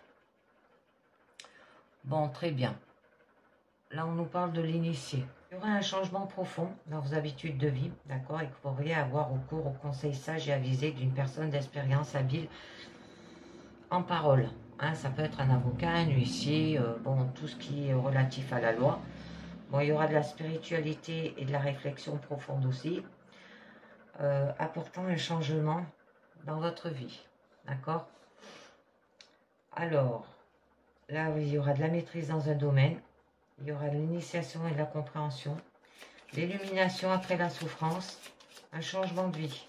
A: Bon, très bien. Là, on nous parle de l'initié. Il y aura un changement profond dans vos habitudes de vie, d'accord, et que vous pourriez avoir recours au conseil sage et avisé d'une personne d'expérience habile en parole. Hein, ça peut être un avocat, un huissier, bon, tout ce qui est relatif à la loi. Bon, il y aura de la spiritualité et de la réflexion profonde aussi, apportant un changement dans votre vie, d'accord? Alors, là, oui, il y aura de la maîtrise dans un domaine, il y aura de l'initiation et de la compréhension, l'illumination après la souffrance, un changement de vie,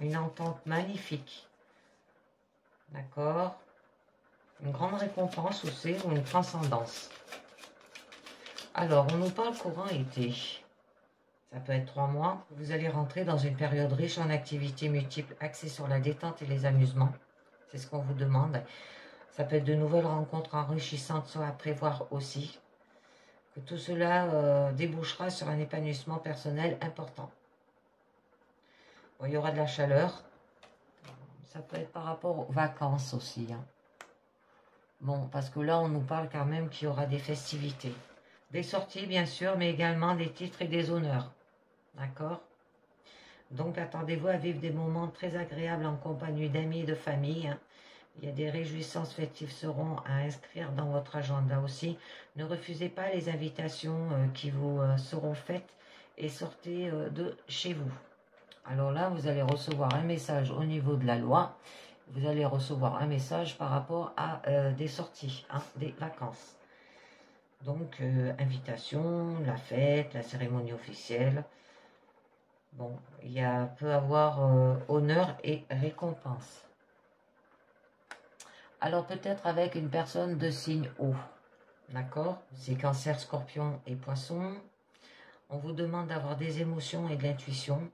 A: une entente magnifique, d'accord? Une grande récompense aussi, ou une transcendance. Alors, on nous parle courant été. Ça peut être 3 mois. Vous allez rentrer dans une période riche en activités multiples axées sur la détente et les amusements. C'est ce qu'on vous demande. Ça peut être de nouvelles rencontres enrichissantes, soit à prévoir aussi. Que tout cela débouchera sur un épanouissement personnel important. Bon, il y aura de la chaleur. Ça peut être par rapport aux vacances aussi. Hein. Bon, parce que là, on nous parle quand même qu'il y aura des festivités. Des sorties, bien sûr, mais également des titres et des honneurs. D'accord? Donc, attendez-vous à vivre des moments très agréables en compagnie d'amis et de famille. Hein. Il y a des réjouissances festives seront à inscrire dans votre agenda aussi. Ne refusez pas les invitations qui vous seront faites et sortez de chez vous. Alors là, vous allez recevoir un message au niveau de la loi. Vous allez recevoir un message par rapport à des sorties, hein, des vacances. Donc, invitation, la fête, la cérémonie officielle. Bon, il peut avoir honneur et récompense. Alors, peut-être avec une personne de signe eau. D'accord? C'est Cancer, Scorpion et Poisson. On vous demande d'avoir des émotions et de l'intuition.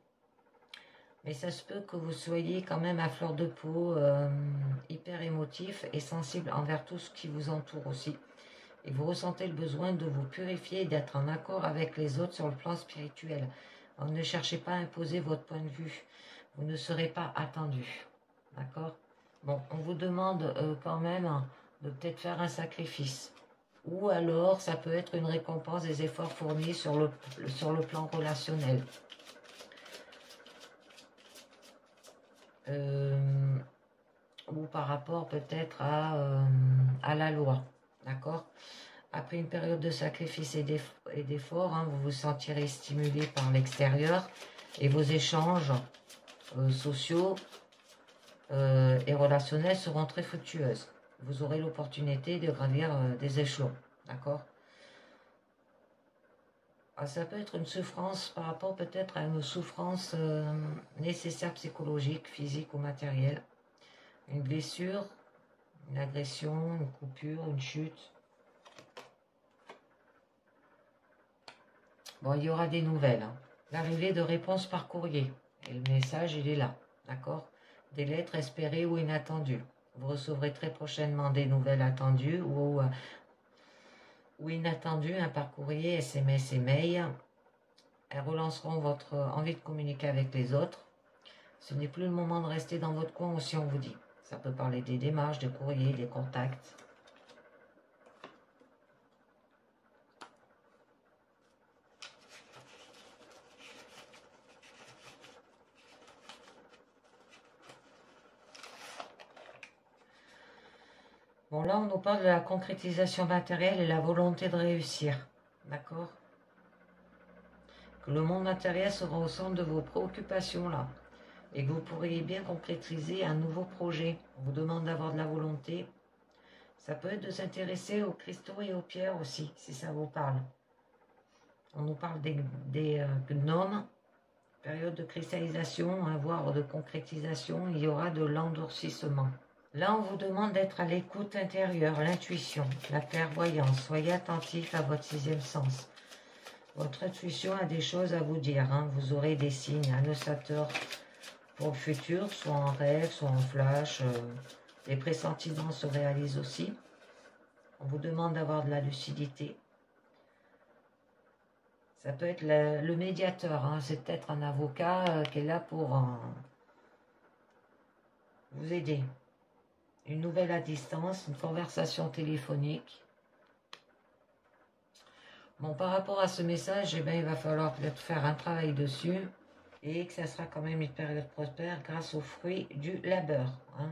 A: Mais ça se peut que vous soyez quand même à fleur de peau, hyper émotif et sensible envers tout ce qui vous entoure aussi. Et vous ressentez le besoin de vous purifier et d'être en accord avec les autres sur le plan spirituel. Alors, ne cherchez pas à imposer votre point de vue. Vous ne serez pas attendu. D'accord? Bon, on vous demande quand même de peut-être faire un sacrifice. Ou alors, ça peut être une récompense des efforts fournis sur le plan relationnel. Ou par rapport peut-être à la loi. D'accord? Après une période de sacrifice et d'efforts, hein, vous vous sentirez stimulé par l'extérieur et vos échanges sociaux et relationnels seront très fructueuses. Vous aurez l'opportunité de gravir des échelons. D'accord? Ça peut être une souffrance par rapport peut-être à une souffrance nécessaire psychologique, physique ou matérielle. Une blessure, une agression, une coupure, une chute. Bon, il y aura des nouvelles. Hein. L'arrivée de réponses par courrier. Et le message, il est là. D'accord? Des lettres espérées ou inattendues. Vous recevrez très prochainement des nouvelles attendues ou inattendues hein, par courrier, SMS et mail. Elles relanceront votre envie de communiquer avec les autres. Ce n'est plus le moment de rester dans votre coin aussi, on vous dit. Ça peut parler des démarches, des courriers, des contacts. Bon, là, on nous parle de la concrétisation matérielle et la volonté de réussir. D'accord? Que le monde matériel sera au centre de vos préoccupations, là. Et que vous pourriez bien concrétiser un nouveau projet. On vous demande d'avoir de la volonté. Ça peut être de s'intéresser aux cristaux et aux pierres aussi, si ça vous parle. On nous parle des gnomes, période de cristallisation, voire de concrétisation, il y aura de l'endurcissement. Là, on vous demande d'être à l'écoute intérieure, l'intuition, la clairvoyance. Soyez attentif à votre sixième sens. Votre intuition a des choses à vous dire. Hein. Vous aurez des signes annonçateurs pour le futur, soit en rêve, soit en flash. Les pressentiments se réalisent aussi. On vous demande d'avoir de la lucidité. Ça peut être le médiateur, hein. C'est peut-être un avocat qui est là pour vous aider. Une nouvelle à distance, une conversation téléphonique. Bon, par rapport à ce message, eh bien, il va falloir peut-être faire un travail dessus et que ça sera quand même une période prospère grâce aux fruits du labeur. Hein.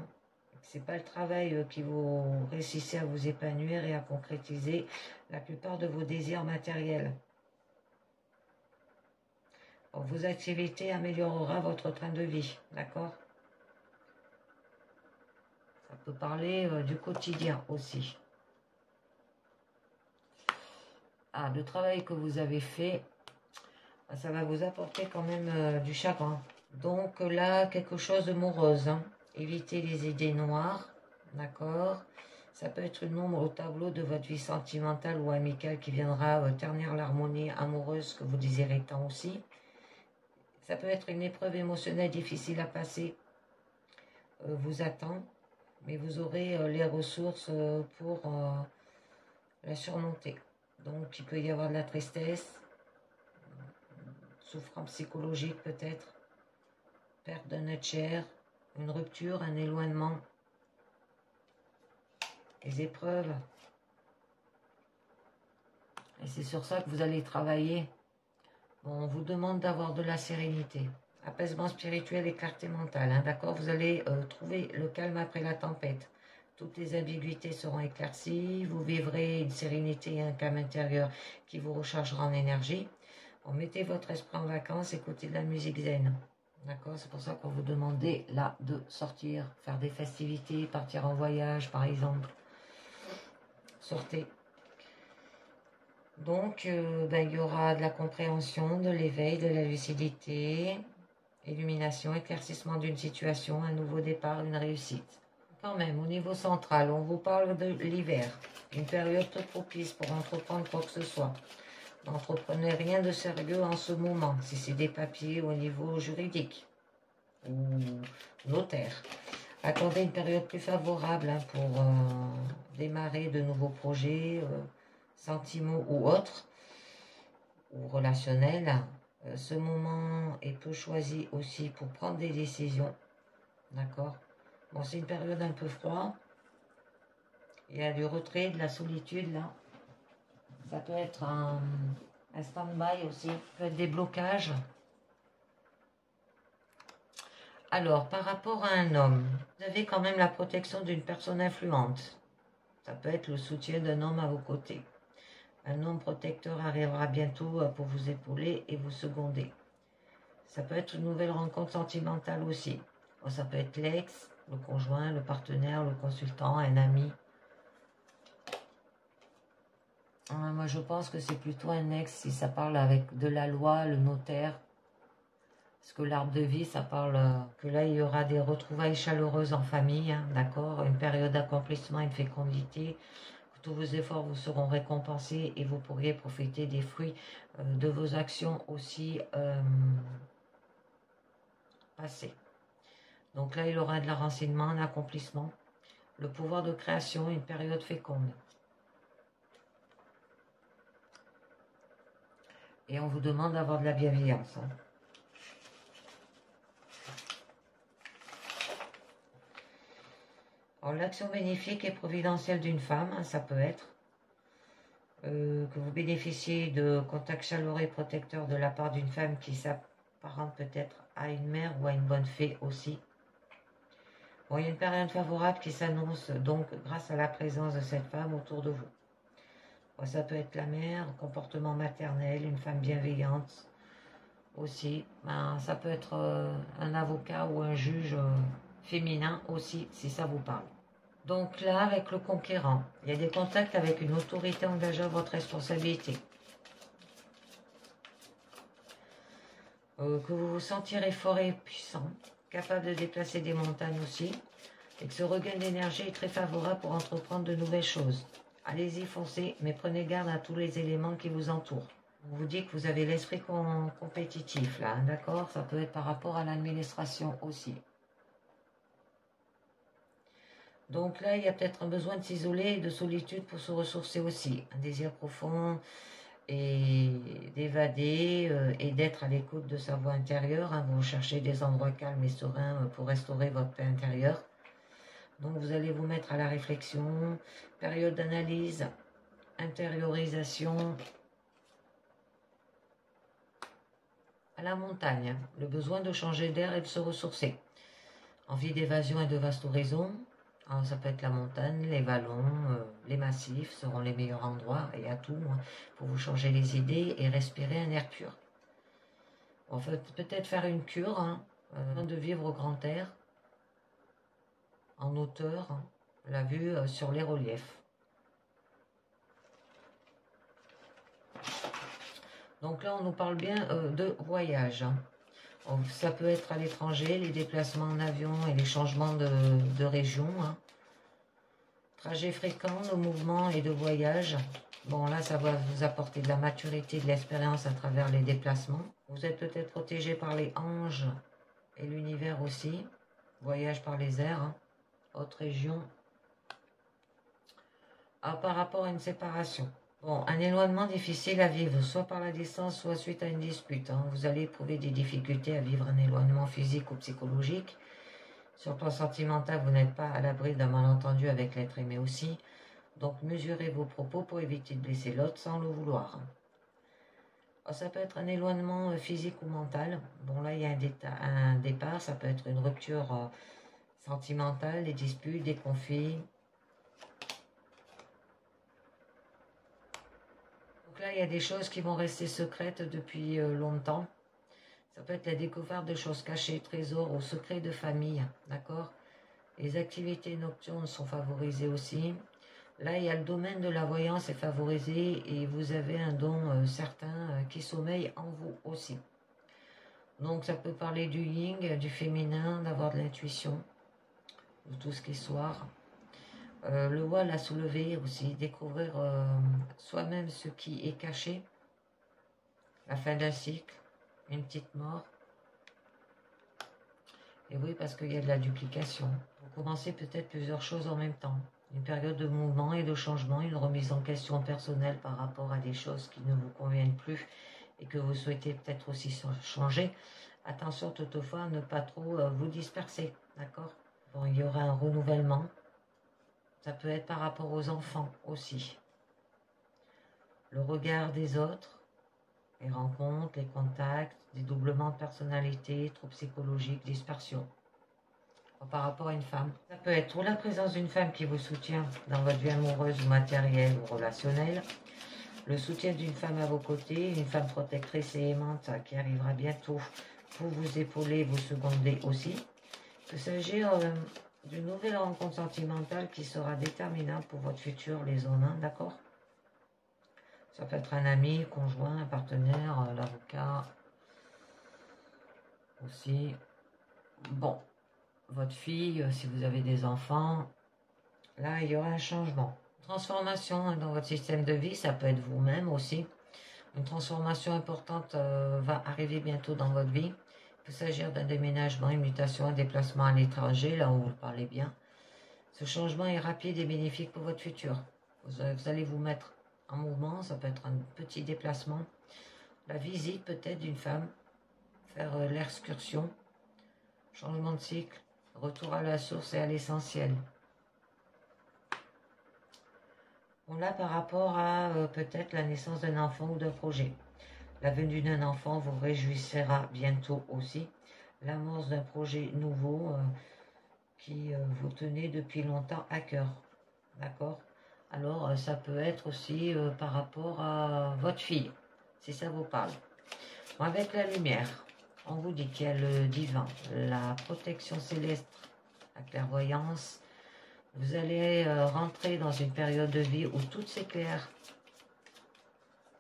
A: C'est pas le travail qui vous réussissez à vous épanouir et à concrétiser la plupart de vos désirs matériels. Vos activités améliorera votre train de vie, d'accord? Ça peut parler du quotidien aussi. Le travail que vous avez fait, ça va vous apporter quand même du chagrin. Donc là, quelque chose de morose. Hein. Évitez les idées noires, d'accord? Ça peut être une ombre au tableau de votre vie sentimentale ou amicale qui viendra ternir l'harmonie amoureuse que vous désirez tant aussi. Ça peut être une épreuve émotionnelle difficile à passer, vous attend, mais vous aurez les ressources pour la surmonter. Donc il peut y avoir de la tristesse, souffrance psychologique peut-être, perte d'un être cher, une rupture, un éloignement, les épreuves. Et c'est sur ça que vous allez travailler. Bon, on vous demande d'avoir de la sérénité, apaisement spirituel et clarté mentale. Hein, d'accord? Vous allez trouver le calme après la tempête. Toutes les ambiguïtés seront éclaircies. Vous vivrez une sérénité et un calme intérieur qui vous rechargera en énergie. Bon, mettez votre esprit en vacances, écoutez de la musique zen. D'accord? C'est pour ça qu'on vous demandait là de sortir, faire des festivités, partir en voyage par exemple. Sortez. Donc, il y aura de la compréhension, de l'éveil, de la lucidité, illumination, éclaircissement d'une situation, un nouveau départ, une réussite. Quand même, au niveau central, on vous parle de l'hiver, une période très propice pour entreprendre quoi que ce soit. N'entreprenez rien de sérieux en ce moment, si c'est des papiers au niveau juridique ou notaire. Attendez une période plus favorable hein, pour démarrer de nouveaux projets, sentiments ou autres, ou relationnels. Ce moment est peu choisi aussi pour prendre des décisions. D'accord? Bon, c'est une période un peu froide. Il y a du retrait, de la solitude là. Ça peut être un stand-by aussi. Ça peut être des blocages. Alors, par rapport à un homme, vous avez quand même la protection d'une personne influente. Ça peut être le soutien d'un homme à vos côtés. Un homme protecteur arrivera bientôt pour vous épauler et vous seconder. Ça peut être une nouvelle rencontre sentimentale aussi. Ça peut être l'ex, le conjoint, le partenaire, le consultant, un ami. Moi, je pense que c'est plutôt un ex si ça parle avec de la loi, le notaire. Parce que l'arbre de vie, ça parle que là, il y aura des retrouvailles chaleureuses en famille, hein, d'accord? Une période d'accomplissement, une fécondité. Tous vos efforts vous seront récompensés et vous pourriez profiter des fruits de vos actions aussi passées. Donc là, il aura de la renseignement, un accomplissement, le pouvoir de création, une période féconde. Et on vous demande d'avoir de la bienveillance. Hein. Alors l'action bénéfique et providentielle d'une femme, hein, ça peut être que vous bénéficiez de contacts chaleureux et protecteurs de la part d'une femme qui s'apparente peut-être à une mère ou à une bonne fée aussi. Bon, il y a une période favorable qui s'annonce donc grâce à la présence de cette femme autour de vous. Bon, ça peut être la mère, comportement maternel, une femme bienveillante aussi. Ben, ça peut être un avocat ou un juge féminin aussi, si ça vous parle. Donc là, avec le conquérant, il y a des contacts avec une autorité engageant votre responsabilité. Que vous vous sentirez fort et puissant, capable de déplacer des montagnes aussi, et que ce regain d'énergie est très favorable pour entreprendre de nouvelles choses. Allez-y, foncez, mais prenez garde à tous les éléments qui vous entourent. On vous dit que vous avez l'esprit compétitif, là, hein, d'accord? Ça peut être par rapport à l'administration aussi. Donc là, il y a peut-être un besoin de s'isoler et de solitude pour se ressourcer aussi. Un désir profond et d'évader et d'être à l'écoute de sa voix intérieure. Hein. Vous cherchez des endroits calmes et sereins pour restaurer votre paix intérieure. Donc vous allez vous mettre à la réflexion, période d'analyse, intériorisation, à la montagne, le besoin de changer d'air et de se ressourcer. Envie d'évasion et de vaste horizon. Alors, ça peut être la montagne, les vallons, les massifs seront les meilleurs endroits et atouts hein, pour vous changer les idées et respirer un air pur. En fait, peut-être faire une cure, hein, de vivre au grand air, en hauteur, hein, la vue sur les reliefs. Donc là, on nous parle bien de voyage. Hein. Ça peut être à l'étranger, les déplacements en avion et les changements de région. Hein. Trajets fréquents, de mouvements et de voyages. Bon, là, ça va vous apporter de la maturité, de l'expérience à travers les déplacements. Vous êtes peut-être protégé par les anges et l'univers aussi. Voyage par les airs, hein. Autre région. Par rapport à une séparation. Bon, un éloignement difficile à vivre, soit par la distance, soit suite à une dispute. Hein. Vous allez éprouver des difficultés à vivre un éloignement physique ou psychologique. Sur le plan sentimental, vous n'êtes pas à l'abri d'un malentendu avec l'être aimé aussi. Donc, mesurez vos propos pour éviter de blesser l'autre sans le vouloir. Alors, ça peut être un éloignement physique ou mental. Bon, là, il y a un départ. Ça peut être une rupture sentimentale, des disputes, des conflits. Donc là, il y a des choses qui vont rester secrètes depuis longtemps. Ça peut être la découverte de choses cachées, trésors ou secrets de famille. D'accord? Les activités nocturnes sont favorisées aussi. Là, il y a le domaine de la voyance est favorisé et vous avez un don certain qui sommeille en vous aussi. Donc, ça peut parler du yin, du féminin, d'avoir de l'intuition, de tout ce qui est soir. Le voile à soulever aussi, découvrir soi-même ce qui est caché. la fin d'un cycle, une petite mort. Et oui, parce qu'il y a de la duplication. Vous commencez peut-être plusieurs choses en même temps. Une période de mouvement et de changement, une remise en question personnelle par rapport à des choses qui ne vous conviennent plus et que vous souhaitez peut-être aussi changer. Attention toutefois à ne pas trop vous disperser, d'accord? Bon, il y aura un renouvellement. Ça peut être par rapport aux enfants aussi. Le regard des autres, les rencontres, les contacts, dédoublement de personnalité, troubles psychologiques, dispersion. Par rapport à une femme. Ça peut être ou la présence d'une femme qui vous soutient dans votre vie amoureuse ou matérielle ou relationnelle, le soutien d'une femme à vos côtés, une femme protectrice et aimante qui arrivera bientôt pour vous épauler, vous seconder aussi. Il peut s'agir d'une nouvelle rencontre sentimentale qui sera déterminante pour votre futur, les hommes, hein, d'accord? Ça peut être un ami, conjoint, un partenaire, l'avocat aussi. Bon, votre fille, si vous avez des enfants, là, il y aura un changement. Transformation dans votre système de vie, ça peut être vous-même aussi. Une transformation importante va arriver bientôt dans votre vie. Il peut s'agir d'un déménagement, une mutation, un déplacement à l'étranger, là où vous parlez bien. Ce changement est rapide et bénéfique pour votre futur. Vous allez vous mettre en mouvement, ça peut être un petit déplacement. La visite peut-être d'une femme, faire l'excursion, changement de cycle, retour à la source et à l'essentiel. Bon, là, par rapport à peut-être la naissance d'un enfant ou d'un projet. La venue d'un enfant vous réjouira bientôt aussi. L'amorce d'un projet nouveau qui vous tenait depuis longtemps à cœur. D'accord? Alors, ça peut être aussi par rapport à votre fille, si ça vous parle. Bon, avec la lumière, on vous dit qu'il y a le divin, la protection céleste, la clairvoyance. Vous allez rentrer dans une période de vie où tout s'éclaire.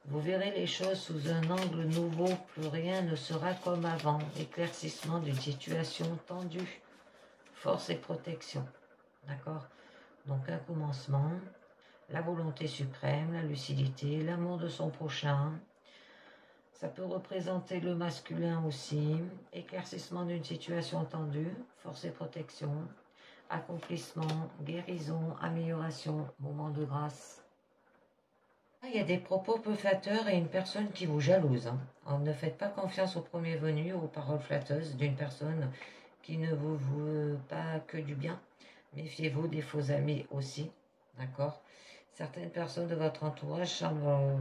A: Vous verrez les choses sous un angle nouveau, plus rien ne sera comme avant. Éclaircissement d'une situation tendue, force et protection. D'accord? Donc un commencement, la volonté suprême, la lucidité, l'amour de son prochain. Ça peut représenter le masculin aussi. Éclaircissement d'une situation tendue, force et protection. Accomplissement, guérison, amélioration, moment de grâce. Il y a des propos peu flatteurs et une personne qui vous jalouse. Alors, ne faites pas confiance au premier venu, aux paroles flatteuses d'une personne qui ne vous veut pas que du bien. Méfiez-vous des faux amis aussi, d'accord? Certaines personnes de votre entourage semblent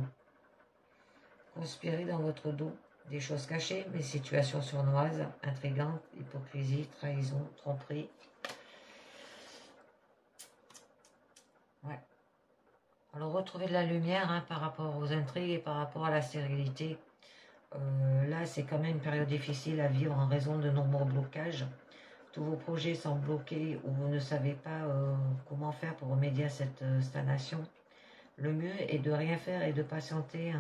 A: conspirer dans votre dos. Des choses cachées, mais situations sournoises, intrigantes, hypocrisie, trahison, tromperie. Ouais. Alors, retrouvez de la lumière par rapport aux intrigues et par rapport à la stérilité. Là, c'est quand même une période difficile à vivre en raison de nombreux blocages. Tous vos projets sont bloqués ou vous ne savez pas comment faire pour remédier à cette stagnation. Le mieux est de rien faire et de patienter.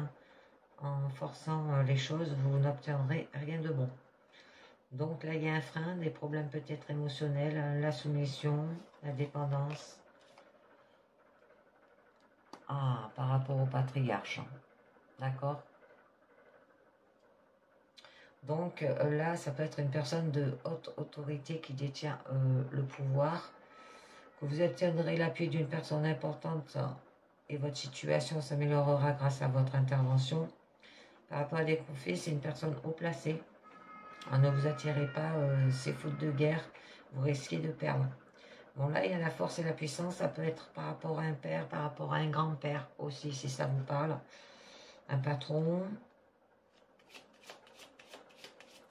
A: En forçant les choses, vous n'obtiendrez rien de bon. Donc là, il y a un frein, des problèmes peut-être émotionnels, la soumission, la dépendance. Ah, par rapport au patriarche. D'accord? Donc là, ça peut être une personne de haute autorité qui détient le pouvoir, que vous obtiendrez l'appui d'une personne importante et votre situation s'améliorera grâce à votre intervention. Par rapport à des conflits, c'est une personne haut placée. Ne vous attirez pas ces foudres de guerre, vous risquez de perdre. Bon, là, il y a la force et la puissance, ça peut être par rapport à un père, par rapport à un grand-père aussi, si ça vous parle. Un patron.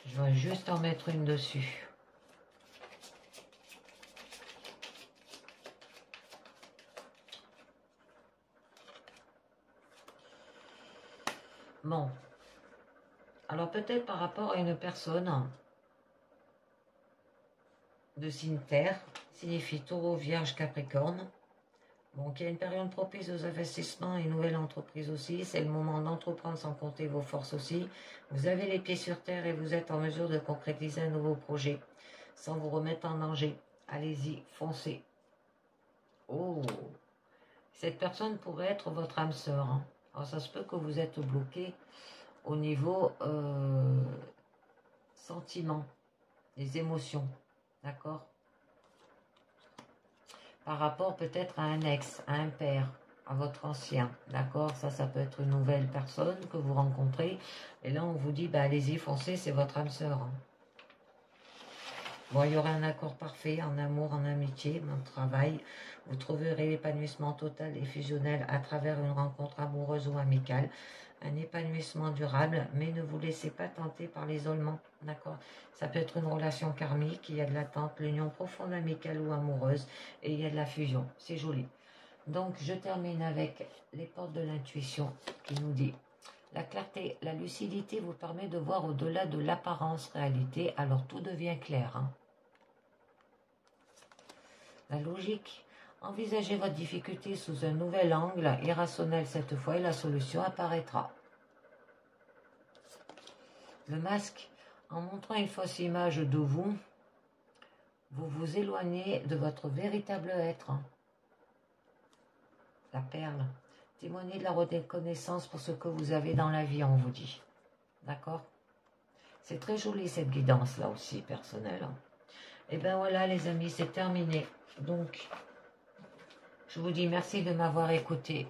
A: Je vais juste en mettre une dessus. Bon. Alors peut-être par rapport à une personne de signe terre, signifie taureau, vierge, capricorne. Donc il y a une période propice aux investissements et une nouvelle entreprise aussi. C'est le moment d'entreprendre sans compter vos forces aussi. Vous avez les pieds sur terre et vous êtes en mesure de concrétiser un nouveau projet sans vous remettre en danger. Allez-y, foncez. Oh, cette personne pourrait être votre âme sœur. Alors ça se peut que vous êtes bloqué au niveau sentiment, les émotions, d'accord? Par rapport peut-être à un ex, à un père, à votre ancien, d'accord? Ça peut être une nouvelle personne que vous rencontrez. Et là, on vous dit, bah, allez-y, foncez, c'est votre âme sœur. Hein. Bon, il y aura un accord parfait en amour, en amitié, dans le travail. Vous trouverez l'épanouissement total et fusionnel à travers une rencontre amoureuse ou amicale. Un épanouissement durable, mais ne vous laissez pas tenter par l'isolement, d'accord? Ça peut être une relation karmique, il y a de l'attente, l'union profonde amicale ou amoureuse, et il y a de la fusion. C'est joli. Donc, je termine avec les portes de l'intuition qui nous dit: la clarté, la lucidité vous permet de voir au-delà de l'apparence réalité, alors tout devient clair. Hein. La logique, envisagez votre difficulté sous un nouvel angle, irrationnel cette fois, et la solution apparaîtra. Le masque, en montrant une fausse image de vous, vous vous éloignez de votre véritable être. La perle, témoignez de la reconnaissance pour ce que vous avez dans la vie, on vous dit. D'accord? C'est très joli cette guidance là aussi, personnelle. Et bien voilà les amis, c'est terminé. Donc, je vous dis merci de m'avoir écouté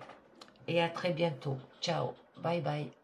A: et à très bientôt. Ciao, bye bye.